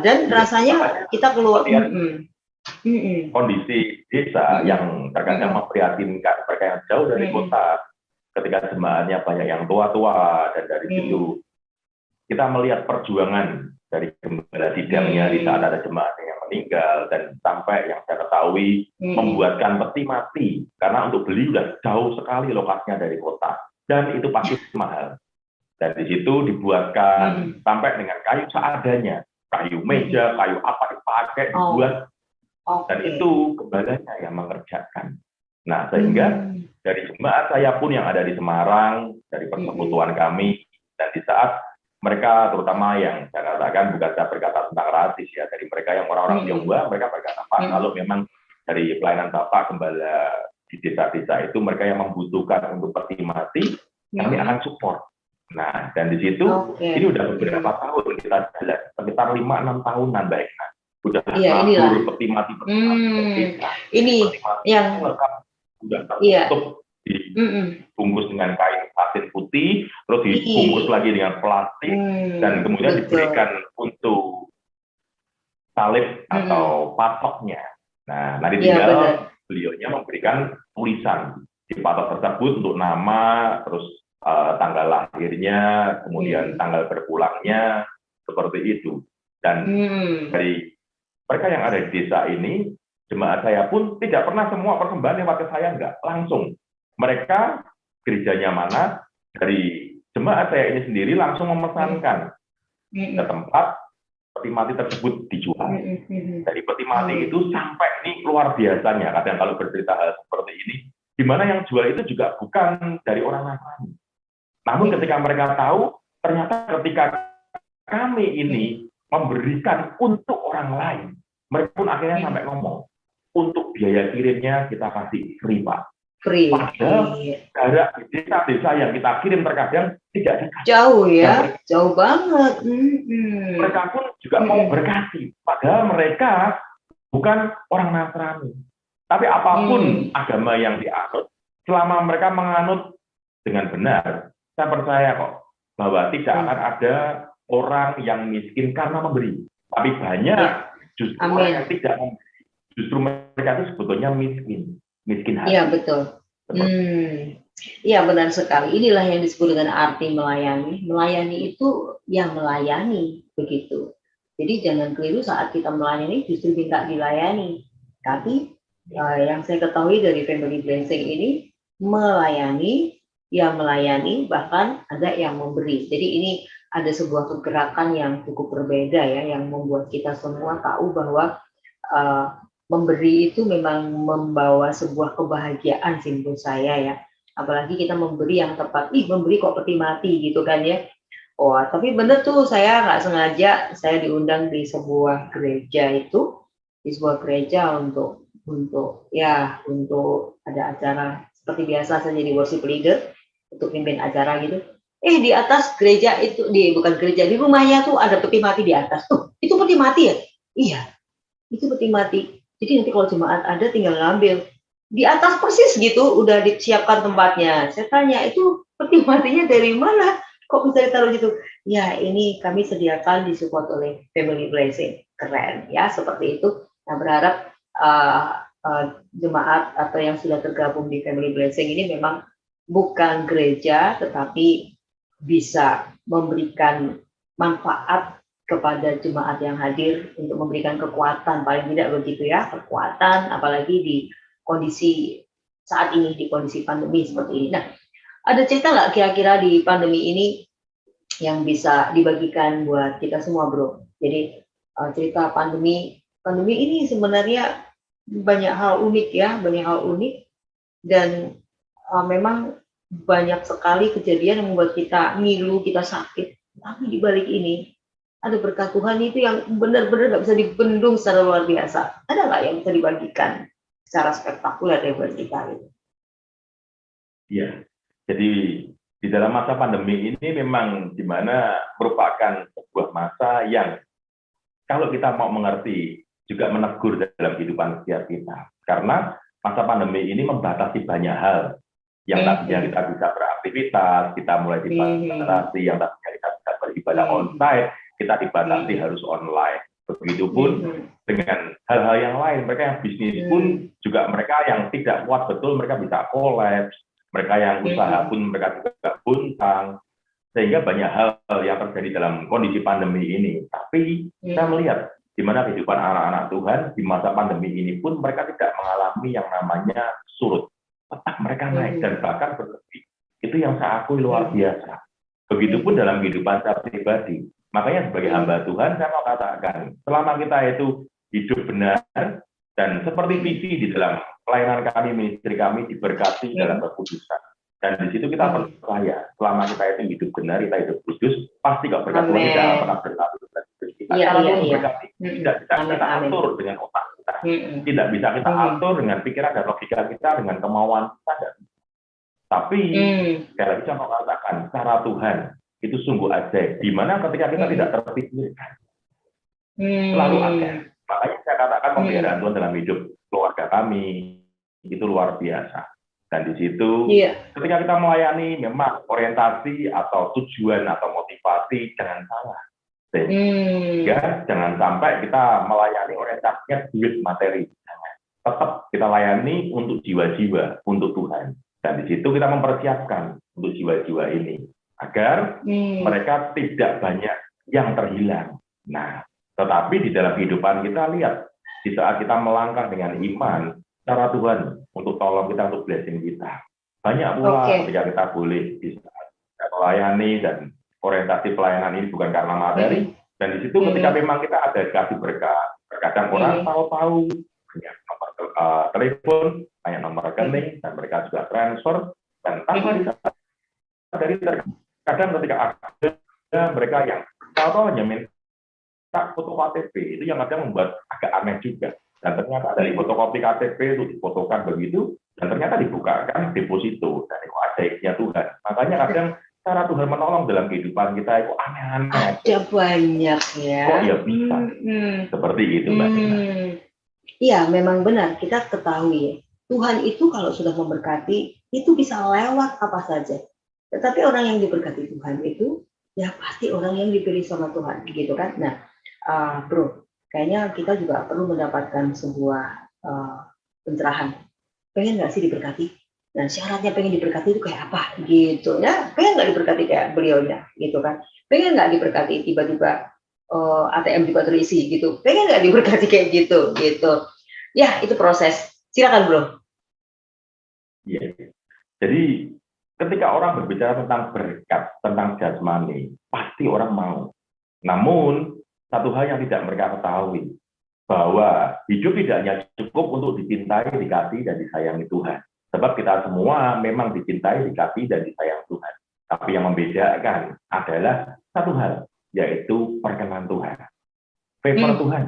dan rasanya kita keluar. Kondisi desa yang terkadang memprihatinkan, mereka yang jauh dari kota, ketika jemaatnya banyak yang tua-tua, dan dari situ kita melihat perjuangan dari gembala sidangnya di saat ada jemaat yang meninggal, dan sampai yang saya ketahui membuatkan peti mati karena untuk beli udah jauh sekali lokasinya dari kota, dan itu pasti mahal. Dan di situ dibuatkan sampai dengan kayu seadanya, kayu meja, kayu apa dipakai dibuat, dan itu gembalanya yang mengerjakan. Nah, sehingga dari jemaat saya pun yang ada di Semarang, dari persekutuan kami, dan di saat mereka terutama yang saya katakan, bukan saya berkata tentang rasis ya, dari mereka yang orang-orang Tionghoa, mereka berkata, Pak, kalau memang dari pelayanan Bapak gembala di desa-desa itu mereka yang membutuhkan untuk peti mati, kami akan support. Nah, dan di situ ini udah beberapa tahun kita jalan, sekitar 5-6 tahunan Mbak Ina. Udah atur peti mati. Ini yang udah tertutup, dibungkus dengan kain satin putih, terus dibungkus lagi dengan plastik, dan kemudian diberikan untuk salib atau patoknya. Nah, nanti tinggal beliaunya memberikan tulisan di patok tersebut untuk nama, terus tanggal lahirnya, kemudian tanggal berpulangnya, seperti itu. Dan dari mereka yang ada di desa ini, jemaat saya pun tidak pernah semua persembahan lewat ke saya, enggak, langsung. Mereka gerejanya mana, dari jemaat saya ini sendiri langsung memesankan ke tempat peti mati tersebut dijual. Dari peti mati itu sampai ini luar biasanya, kadang kalau bercerita hal seperti ini, di mana yang jual itu juga bukan dari orang Nasrani. Namun ketika mereka tahu, ternyata ketika kami ini memberikan untuk orang lain, mereka pun akhirnya sampai ngomong, untuk biaya kirimnya kita kasih free, Pak. Free. Padahal jarak di desa-desa yang kita kirim terkadang tidak dekat. Jauh ya, jauh banget. Mereka pun juga mau berkasih, padahal mereka bukan orang Nasrani. Tapi apapun agama yang dianut, selama mereka menganut dengan benar, saya percaya kok bahwa tidak akan ada orang yang miskin karena memberi, tapi banyak justru orang yang tidak memberi. Justru mereka itu sebetulnya miskin hati. Iya, betul. Iya, benar sekali. Inilah yang disebut dengan arti melayani. Melayani itu yang melayani, begitu. Jadi jangan keliru saat kita melayani justru minta dilayani. Tapi yang saya ketahui dari Family Blessing ini, melayani, yang melayani, bahkan ada yang memberi. Jadi ini ada sebuah kegerakan yang cukup berbeda ya, yang membuat kita semua tahu bahwa memberi itu memang membawa sebuah kebahagiaan sih menurut saya ya. Apalagi kita memberi yang tepat. Memberi kok peti mati gitu kan ya. Tapi bener tuh, saya nggak sengaja saya diundang di sebuah gereja itu, di sebuah gereja untuk ada acara seperti biasa. Saya jadi worship leader untuk pimpin acara gitu. Di atas gereja itu, bukan gereja, di rumahnya tuh ada peti mati di atas. Itu peti mati ya? Iya, itu peti mati. Jadi nanti kalau jemaat ada tinggal ngambil. Di atas persis gitu, udah disiapkan tempatnya. Saya tanya, itu peti matinya dari mana? Kok bisa ditaruh gitu? Ya, ini kami sediakan disupport oleh Family Blessing. Keren ya, seperti itu. Nah, berharap jemaat atau yang sudah tergabung di Family Blessing ini memang bukan gereja, tetapi bisa memberikan manfaat kepada jemaat yang hadir untuk memberikan kekuatan, paling tidak begitu ya, kekuatan, apalagi di kondisi saat ini, di kondisi pandemi seperti ini. Nah, ada cerita nggak kira-kira di pandemi ini yang bisa dibagikan buat kita semua, Bro? Jadi cerita pandemi ini sebenarnya banyak hal unik ya, dan memang banyak sekali kejadian yang membuat kita ngilu, kita sakit. Tapi di balik ini ada berkat Tuhan itu yang benar-benar nggak bisa dibendung secara luar biasa. Ada nggak yang bisa dibagikan secara spektakuler dari buat kita gitu? Iya, jadi di dalam masa pandemi ini memang dimana merupakan sebuah masa yang kalau kita mau mengerti juga menegur dalam kehidupan setiap kita. Karena masa pandemi ini membatasi banyak hal. Yang tadinya kita bisa beraktivitas, kita mulai dibatasi, yang tadinya kita bisa beribadah onsite, kita dibatasi harus online. Begitupun dengan hal-hal yang lain, mereka yang bisnis pun juga mereka yang tidak kuat betul, mereka bisa kolaps, mereka yang usaha pun mereka juga buntang, sehingga banyak hal yang terjadi dalam kondisi pandemi ini. Tapi kita melihat di mana kehidupan anak-anak Tuhan di masa pandemi ini pun mereka tidak mengalami yang namanya surut. Tetap mereka naik dan bahkan berlebih. Itu yang saya akui luar biasa. Begitupun dalam kehidupan saya pribadi. Makanya sebagai hamba Tuhan saya mau katakan, selama kita itu hidup benar dan seperti visi di dalam pelayanan kami, ministry kami diberkati dalam kekudusan. Dan di situ kita percaya, selama kita itu hidup benar, kita hidup kudus, pasti kok berkat Tuhan tidak akan pernah berlalu. Kita berkati, tidak bisa kita atur dengan otak kita, tidak bisa kita atur dengan pikiran dan logika kita, dengan kemauan kita. Tapi sekali lagi saya mau katakan, cara Tuhan itu sungguh ajaib. Di mana ketika kita tidak terpikirkan, selalu ada. Makanya saya katakan pemeliharaan Tuhan dalam hidup keluarga kami itu luar biasa. Dan di situ, ketika kita melayani, memang orientasi atau tujuan atau motivasi jangan salah. Sehingga jangan sampai kita melayani orientasinya duit materi. Tetap kita layani untuk jiwa-jiwa, untuk Tuhan. Dan di situ kita mempersiapkan untuk jiwa-jiwa ini. Agar mereka tidak banyak yang terhilang. Nah, tetapi di dalam kehidupan kita lihat, di saat kita melangkah dengan iman, cara Tuhan untuk tolong kita, untuk blessing kita. Banyak pula ketika kita boleh bisa melayani dan orientasi pelayanan ini bukan karena materi. Dan di situ ketika memang kita ada kasih berkat. Terkadang orang tahu-tahu banyak nomor telepon, banyak nomor rekening, dan mereka juga transfer. Dan tanpa disadari terkadang ketika ada mereka yang tahu-tahu hanya minta foto KTP, itu yang kadang membuat agak aneh juga. Dan ternyata dari fotokopi KTP itu difotokan begitu, dan ternyata dibukakan deposito. Dan itu ajaibnya Tuhan. Makanya kadang cara Tuhan menolong dalam kehidupan kita itu aneh-aneh. Ada banyak ya. Kok ya bisa? Seperti itu, Mbak Dina. Iya, memang benar. Kita ketahui ya. Tuhan itu kalau sudah memberkati, itu bisa lewat apa saja. Tetapi orang yang diberkati Tuhan itu ya pasti orang yang dipilih sama Tuhan, gitu kan. Nah, bro, kayaknya kita juga perlu mendapatkan sebuah pencerahan. Pengen nggak sih diberkati? Nah, syaratnya pengen diberkati itu kayak apa? Gitu ya. Pengen nggak diberkati kayak beliaunya, gitu kan? Pengen nggak diberkati tiba-tiba ATM juga terisi gitu? Pengen nggak diberkati kayak gitu, gitu? Ya, itu proses. Silakan, bro. Iya. Jadi ketika orang berbicara tentang berkat, tentang jasmani, pasti orang mau. Namun satu hal yang tidak mereka ketahui, bahwa hidup tidak hanya cukup untuk dicintai, dikasih, dan disayangi Tuhan. Sebab kita semua memang dicintai, dikasih, dan disayang Tuhan. Tapi yang membedakan adalah satu hal, yaitu perkenan Tuhan. Favor Tuhan.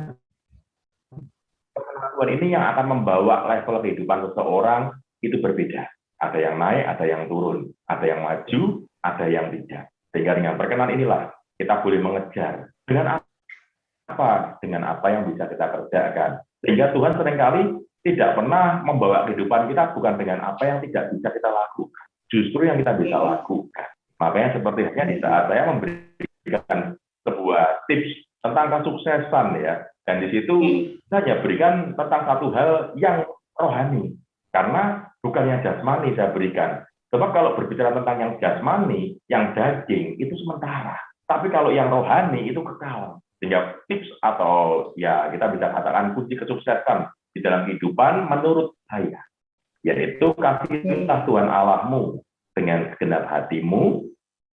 Perkenan Tuhan ini yang akan membawa level kehidupan seseorang itu berbeda. Ada yang naik, ada yang turun. Ada yang maju, ada yang tidak. Sehingga dengan perkenan inilah kita boleh mengejar. Dengan apa? Dengan apa yang bisa kita kerjakan. Sehingga Tuhan seringkali tidak pernah membawa kehidupan kita bukan dengan apa yang tidak bisa kita lakukan. Justru yang kita bisa lakukan. Makanya seperti hanya di saat saya memberikan sebuah tips tentang kesuksesan ya. Dan di situ saya hanya berikan tentang satu hal yang rohani. Karena bukan yang jasmani saya berikan. Sebab kalau berbicara tentang yang jasmani, yang daging, itu sementara. Tapi kalau yang rohani, itu kekal. Sehingga tips atau ya kita bisa katakan kunci kesuksesan di dalam kehidupan menurut saya, yaitu kasihlah Tuhan Allahmu dengan segenap hatimu,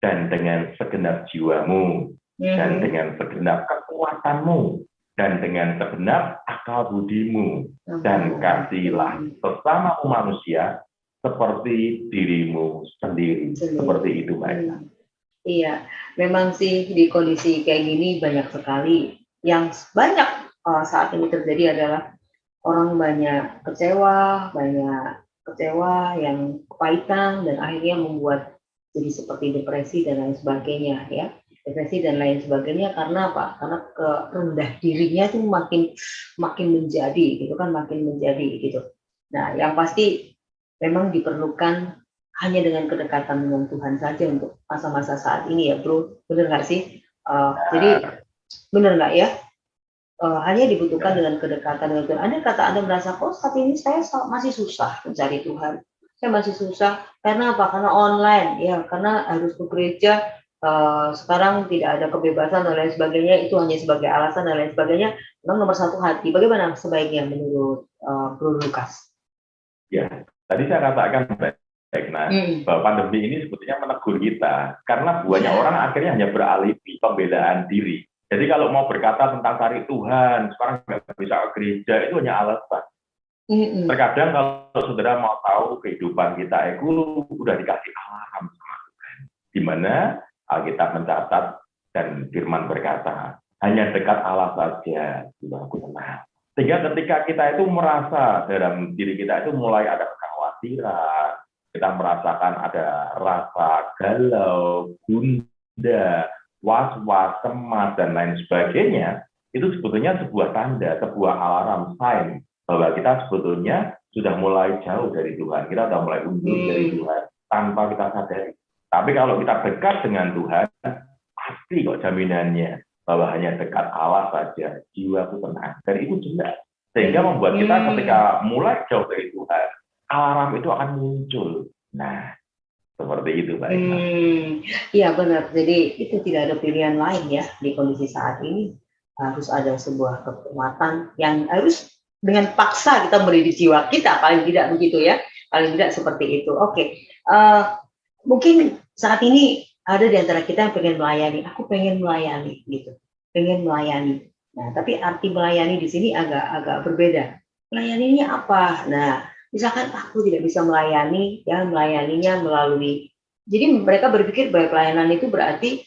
dan dengan segenap jiwamu, dan dengan segenap kekuatanmu, dan dengan segenap akal budimu, dan kasihlah sesama manusia seperti dirimu sendiri. Seperti itu, Mbak. Iya, memang sih di kondisi kayak gini banyak sekali. Yang banyak saat ini terjadi adalah orang banyak kecewa yang kepahitan, dan akhirnya membuat jadi seperti depresi dan lain sebagainya ya. Depresi dan lain sebagainya karena apa? Karena rendah dirinya itu makin menjadi gitu kan, makin menjadi gitu. Nah, yang pasti memang diperlukan hanya dengan kedekatan dengan Tuhan saja untuk masa-masa saat ini ya, bro. Benar nggak sih? Jadi benar nggak ya? Hanya dibutuhkan dengan kedekatan dengan Tuhan. Ada kata Anda merasa, kok saat ini saya masih susah mencari Tuhan. Saya masih susah karena apa? Karena online, ya. Karena harus ke gereja. Sekarang tidak ada kebebasan dan lain sebagainya. Itu hanya sebagai alasan dan lain sebagainya. Memang nomor satu hati. Bagaimana sebaiknya menurut Bro Lukas? Ya, tadi saya katakan bahwa pandemi ini sebetulnya menegur kita karena banyak orang akhirnya hanya beralibi pembelaan diri. Jadi kalau mau berkata tentang cari Tuhan, sekarang nggak bisa ke gereja, itu hanya alasan. Terkadang kalau saudara mau tahu kehidupan kita itu udah dikasih alarm sama Tuhan, di mana Alkitab mencatat dan Firman berkata, hanya dekat Allah saja sudah aku tenang. Sehingga ketika kita itu merasa dalam diri kita itu mulai ada kekhawatiran, kita merasakan ada rasa galau, gundah, was-was, cemas, dan lain sebagainya, itu sebetulnya sebuah tanda, sebuah alarm, sign, bahwa kita sebetulnya sudah mulai jauh dari Tuhan, kita sudah mulai undur dari Tuhan, tanpa kita sadari. Tapi kalau kita dekat dengan Tuhan, pasti kok jaminannya, bahwa hanya dekat Allah saja, jiwaku tenang. Dan itu jelas. Sehingga membuat kita ketika mulai jauh dari Tuhan, alarm itu akan muncul. Nah, seperti itu, Mbak. Iya benar. Jadi itu tidak ada pilihan lain ya di kondisi saat ini. Harus ada sebuah kekuatan yang harus dengan paksa kita beri di jiwa kita, paling tidak begitu ya. Paling tidak seperti itu. Oke. Mungkin saat ini ada di antara kita yang pengen melayani. Aku pengen melayani gitu. Pengen melayani. Nah, tapi arti melayani di sini agak berbeda. Melayaninya apa? Nah, misalkan aku tidak bisa melayani, ya melayaninya melalui. Jadi mereka berpikir bahwa pelayanan itu berarti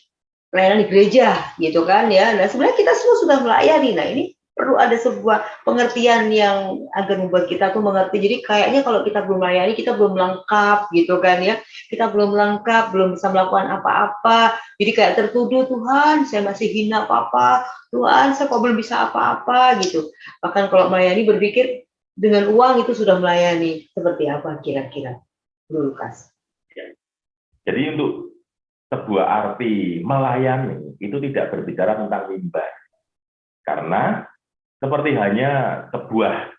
pelayanan di gereja, gitu kan ya. Nah, sebenarnya kita semua sudah melayani. Nah, ini perlu ada sebuah pengertian yang agar membuat kita tuh mengerti. Jadi kayaknya kalau kita belum melayani, kita belum lengkap, gitu kan ya. Kita belum lengkap, belum bisa melakukan apa-apa. Jadi kayak tertuduh, Tuhan, saya masih hina apa-apa. Tuhan, saya kok belum bisa apa-apa, gitu. Bahkan kalau melayani berpikir dengan uang itu sudah melayani. Seperti apa kira-kira? Bro Lukas? Jadi untuk sebuah arti melayani itu tidak berbicara tentang mimbar. Karena seperti hanya sebuah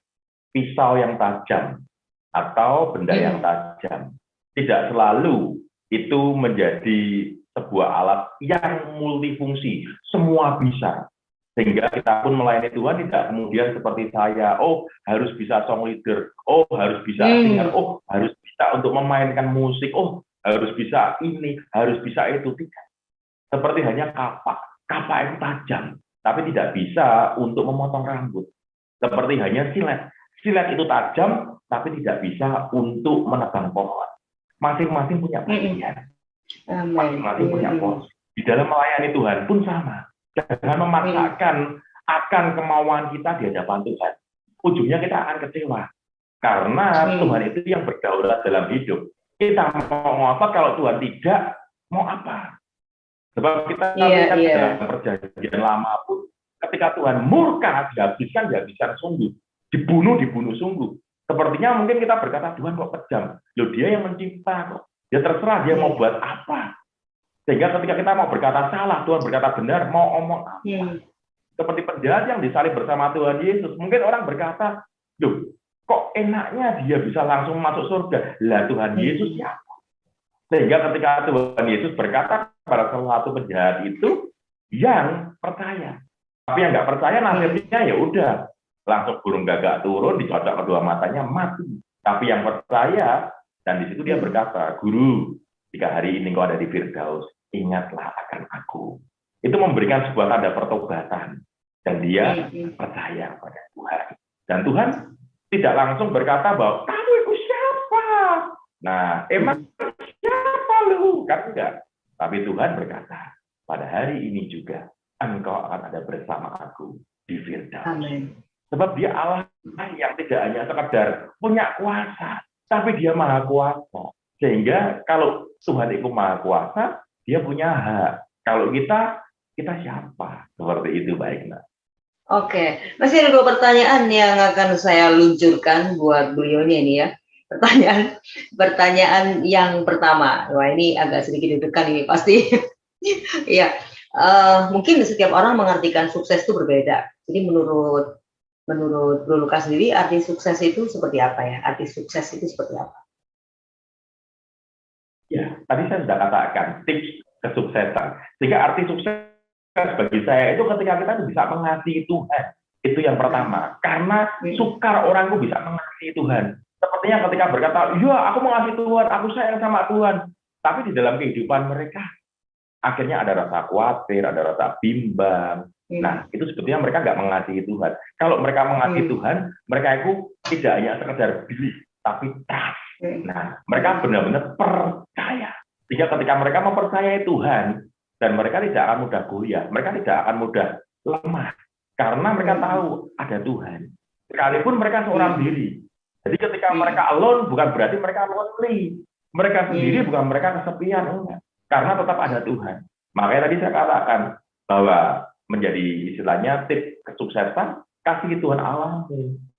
pisau yang tajam atau benda yang tajam, tidak selalu itu menjadi sebuah alat yang multifungsi, semua bisa. Sehingga kita pun melayani Tuhan tidak kemudian seperti saya, oh harus bisa song leader, oh harus bisa singer, oh harus bisa untuk memainkan musik, oh harus bisa ini, harus bisa itu. Tidak. Seperti hanya kapak yang tajam, tapi tidak bisa untuk memotong rambut. Seperti hanya silet itu tajam, tapi tidak bisa untuk menebang pohon. Masing-masing punya bagian, masing-masing punya porsi. Di dalam melayani Tuhan pun sama. Jangan memaksakan akan kemauan kita di hadapan Tuhan. Ujungnya kita akan kecewa. Karena Tuhan itu yang berdaulat dalam hidup. Kita mau ngotot, kalau Tuhan tidak, mau apa? Sebab kita lihat dalam perjanjian lama pun, ketika Tuhan murka, dihabiskan sungguh. Dibunuh sungguh. Sepertinya mungkin kita berkata, Tuhan kok kejam. Loh, dia yang mencipta kok. Ya terserah dia mau buat apa. Sehingga ketika kita mau berkata salah, Tuhan berkata benar, mau omong apa. Seperti penjahat yang disalib bersama Tuhan Yesus. Mungkin orang berkata, loh, kok enaknya dia bisa langsung masuk surga. Lah Tuhan Yesus siapa? Sehingga ketika Tuhan Yesus berkata pada salah satu penjahat itu, yang percaya. Tapi yang nggak percaya nasibnya ya udah. Langsung burung gagak turun, dicocok kedua matanya, mati. Tapi yang percaya, dan di situ dia berkata, Guru, jika hari ini kau ada di Firdaus, ingatlah akan aku. Itu memberikan sebuah tanda pertobatan. Dan dia percaya pada Tuhan. Dan Tuhan tidak langsung berkata bahwa, kamu itu siapa? Nah, emang siapa lu? Kan enggak. Tapi Tuhan berkata, pada hari ini juga, engkau akan ada bersama aku di Firdaus. Amin. Sebab dia Allah yang tidak hanya sekedar punya kuasa, tapi dia maha kuasa. Sehingga kalau Tuhan itu maha kuasa, dia punya hak. Kalau kita siapa? Seperti itu, baiklah. Oke, masih ada 2 pertanyaan yang akan saya luncurkan buat beliaunya ini ya. Pertanyaan yang pertama, wah ini agak sedikit deg-degan ini pasti. Iya, mungkin setiap orang mengartikan sukses itu berbeda. Jadi menurut Bro Lukas sendiri, arti sukses itu seperti apa ya? Arti sukses itu seperti apa? Ya, tadi saya sudah katakan tips kesuksesan. Sehingga arti sukses bagi saya itu ketika kita bisa mengasihi Tuhan. Itu yang pertama. Karena sukar orang itu bisa mengasihi Tuhan. Sepertinya ketika berkata, ya aku mengasihi Tuhan, aku sayang sama Tuhan. Tapi di dalam kehidupan mereka, akhirnya ada rasa khawatir, ada rasa bimbang. Nah, itu sebetulnya mereka nggak mengasihi Tuhan. Kalau mereka mengasihi Tuhan, mereka itu tidak hanya sekedar belief, tapi trust. Nah, mereka benar-benar percaya. Sehingga ketika mereka mempercayai Tuhan, dan mereka tidak akan mudah goyah, mereka tidak akan mudah lemah. Karena mereka tahu ada Tuhan. Sekalipun mereka seorang diri. Jadi ketika mereka alone, bukan berarti mereka lonely. Mereka sendiri bukan mereka kesepian, enggak. Karena tetap ada Tuhan. Makanya tadi saya katakan bahwa menjadi istilahnya tip kesuksesan, kasih Tuhan Allah.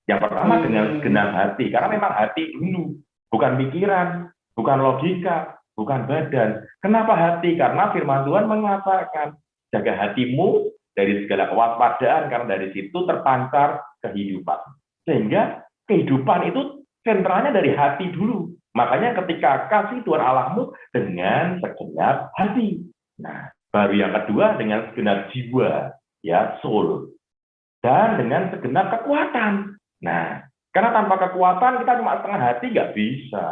Yang pertama dengan segenap hati, karena memang hati dulu, bukan pikiran, bukan logika, bukan badan. Kenapa hati? Karena firman Tuhan mengatakan, jaga hatimu dari segala kewaspadaan, karena dari situ terpancar kehidupan. Sehingga kehidupan itu sentralnya dari hati dulu. Makanya ketika kasih Tuhan Allahmu dengan segenap hati. Nah, baru yang kedua dengan segenap jiwa, ya soul, dan dengan segenap kekuatan. Nah, karena tanpa kekuatan kita cuma setengah hati nggak bisa.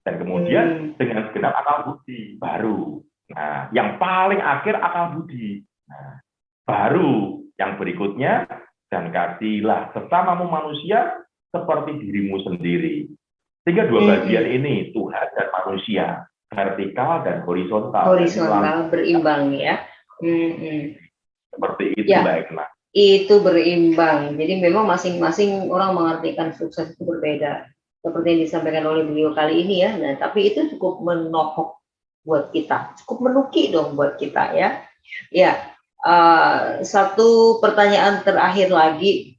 Dan kemudian dengan segenap akal budi baru. Nah, yang paling akhir akal budi. Nah, baru yang berikutnya, dan kasihlah sesamamu manusia seperti dirimu sendiri. Sehingga dua bagian ini, Tuhan dan manusia, vertikal dan horizontal. Horizontal berimbang ya. Seperti itu, ya, baiklah. Itu berimbang. Jadi memang masing-masing orang mengartikan sukses itu berbeda. Seperti yang disampaikan oleh beliau kali ini ya. Nah, tapi itu cukup menohok buat kita, cukup menuki dong buat kita ya. Ya, satu pertanyaan terakhir lagi,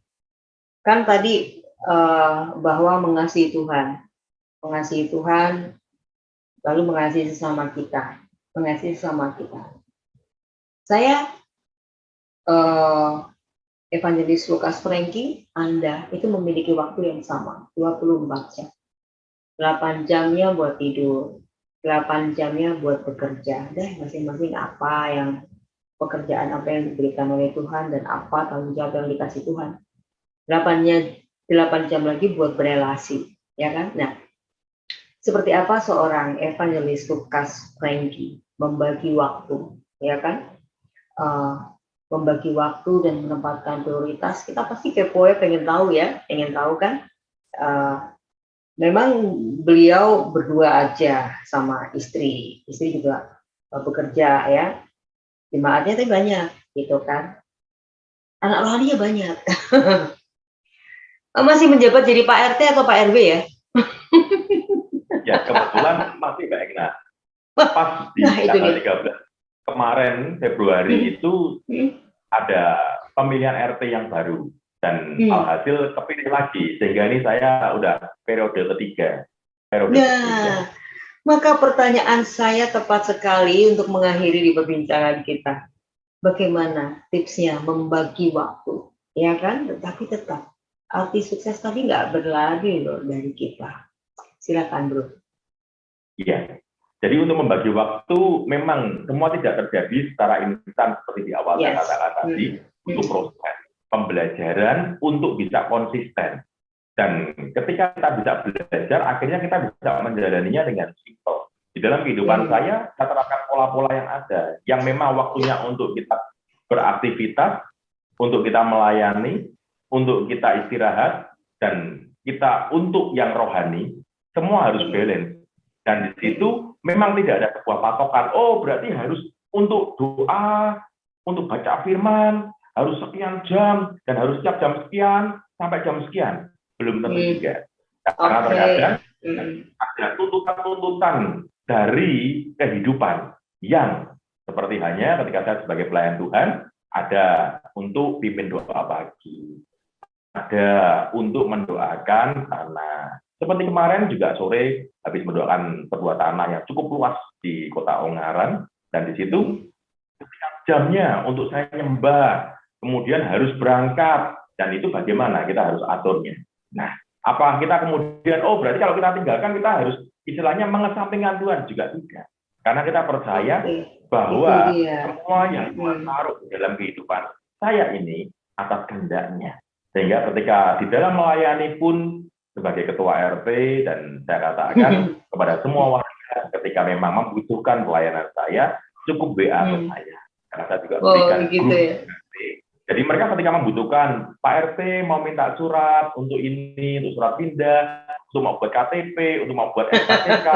kan tadi bahwa mengasihi Tuhan. mengasihi Tuhan, lalu mengasihi sesama kita. Mengasihi sesama kita. Saya, Evangelis Lukas Franky, Anda itu memiliki waktu yang sama, 24 jam. 8 jamnya buat tidur, 8 jamnya buat bekerja. Deh, masing-masing apa yang pekerjaan apa yang diberikan oleh Tuhan dan apa tanggung jawab yang dikasih Tuhan. 8 jam lagi buat berelasi, ya kan? Nah, seperti apa seorang Evangelis Lukas Franky membagi waktu, ya kan? Membagi waktu dan menempatkan prioritas. Kita pasti kepo ya, pengen tahu kan? Memang beliau berdua aja sama istri juga bekerja ya. Jemaatnya tuh banyak, gitu kan? Anak rohaninya banyak. Masih menjabat jadi Pak RT atau Pak RW ya? Ya, kebetulan masih Mbak Egna. Pas di tanggal 13 kemarin Februari itu ada pemilihan RT yang baru dan alhasil kepilih lagi, sehingga ini saya udah periode ketiga. Maka pertanyaan saya tepat sekali untuk mengakhiri di perbincangan kita. Bagaimana tipsnya membagi waktu, ya kan? Tetapi tetap arti sukses tadi nggak berlari loh dari kita. Silakan bro. Iya. Jadi untuk membagi waktu memang semua tidak terjadi secara instan seperti di awal saya katakan tadi. Untuk proses pembelajaran untuk bisa konsisten. Dan ketika kita bisa belajar, akhirnya kita bisa menjalaninya dengan simpel. Di dalam kehidupan saya terapkan pola-pola yang ada, yang memang waktunya untuk kita beraktivitas, untuk kita melayani, untuk kita istirahat, dan kita untuk yang rohani, semua harus balance. Dan di situ memang tidak ada sebuah patokan, oh berarti harus untuk doa, untuk baca firman, harus sekian jam, dan harus setiap jam sekian, sampai jam sekian. Belum tentu juga. Karena terkadang ada tuntutan-tuntutan dari kehidupan yang seperti hanya ketika saya sebagai pelayan Tuhan, ada untuk pimpin doa pagi, ada untuk mendoakan tanah. Seperti kemarin juga sore habis mendoakan sebuah tanah yang cukup luas di kota Ungaran, dan di situ setiap jamnya untuk saya nyembah, kemudian harus berangkat, dan itu bagaimana kita harus aturnya. Nah, apa kita kemudian, oh berarti kalau kita tinggalkan kita harus istilahnya mengesampingkan Tuhan? Juga tidak. Karena kita percaya bahwa semua yang Tuhan taruh dalam kehidupan saya ini atas kehendaknya. Sehingga ketika di dalam melayani pun sebagai ketua RT, dan saya katakan kepada semua warga ketika memang membutuhkan pelayanan saya, cukup WA ke saya. Karena saya juga berikan grup RT. Jadi mereka ketika membutuhkan, Pak RT mau minta surat untuk ini, untuk surat pindah, untuk mau buat KTP, untuk mau buat SKCK,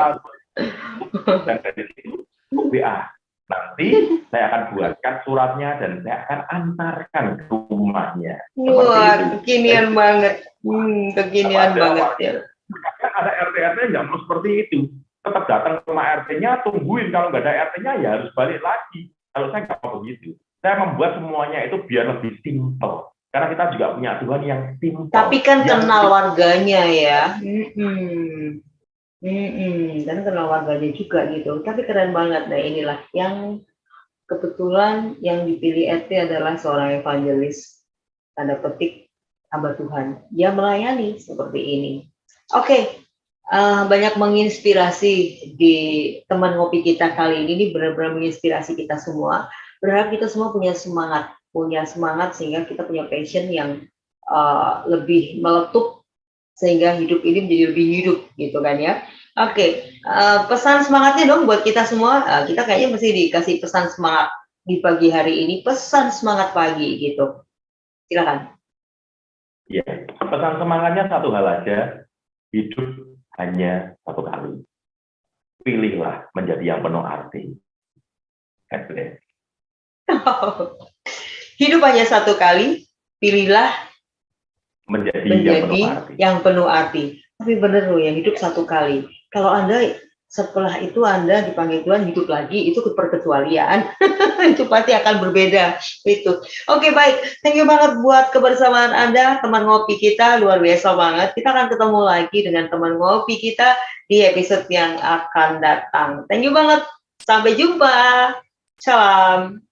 dan dari situ WA. Nanti saya akan buatkan suratnya dan saya akan antarkan ke rumahnya. Wah, kekinian banget. Kekinian banget ya. Kadang ada RT-RT yang mau seperti itu. Tetap datang ke rumah RT-nya, tungguin. Kalau nggak ada RT-nya ya harus balik lagi. Kalau saya nggak mau begitu. Saya membuat semuanya itu biar lebih simpel. Karena kita juga punya Tuhan yang simpel. Tapi kan kenal warganya ya. Dan kenal warganya juga gitu. Tapi keren banget. Nah inilah yang kebetulan yang dipilih RT adalah seorang evangelis, tanda petik, hamba Tuhan. Dia melayani seperti ini. Oke. Banyak menginspirasi di teman ngopi kita kali ini benar-benar menginspirasi kita semua. Berharap kita semua punya semangat sehingga kita punya passion yang lebih meletup sehingga hidup ini menjadi lebih hidup gitu kan ya. Oke, pesan semangatnya dong buat kita semua. Kita kayaknya mesti dikasih pesan semangat di pagi hari ini, pesan semangat pagi gitu. Silakan. Ya, pesan semangatnya satu hal aja, hidup hanya satu kali. Pilihlah menjadi yang penuh arti. Hidup hanya satu kali, pilihlah menjadi yang penuh arti. Tapi benar loh ya, hidup satu kali. Kalau Anda setelah itu Anda dipanggil Tuhan hidup lagi, itu keperkecualian. Itu pasti akan berbeda itu. Oke, baik. Thank you banget buat kebersamaan Anda, teman ngopi kita, luar biasa banget. Kita akan ketemu lagi dengan teman ngopi kita di episode yang akan datang. Thank you banget. Sampai jumpa. Salam.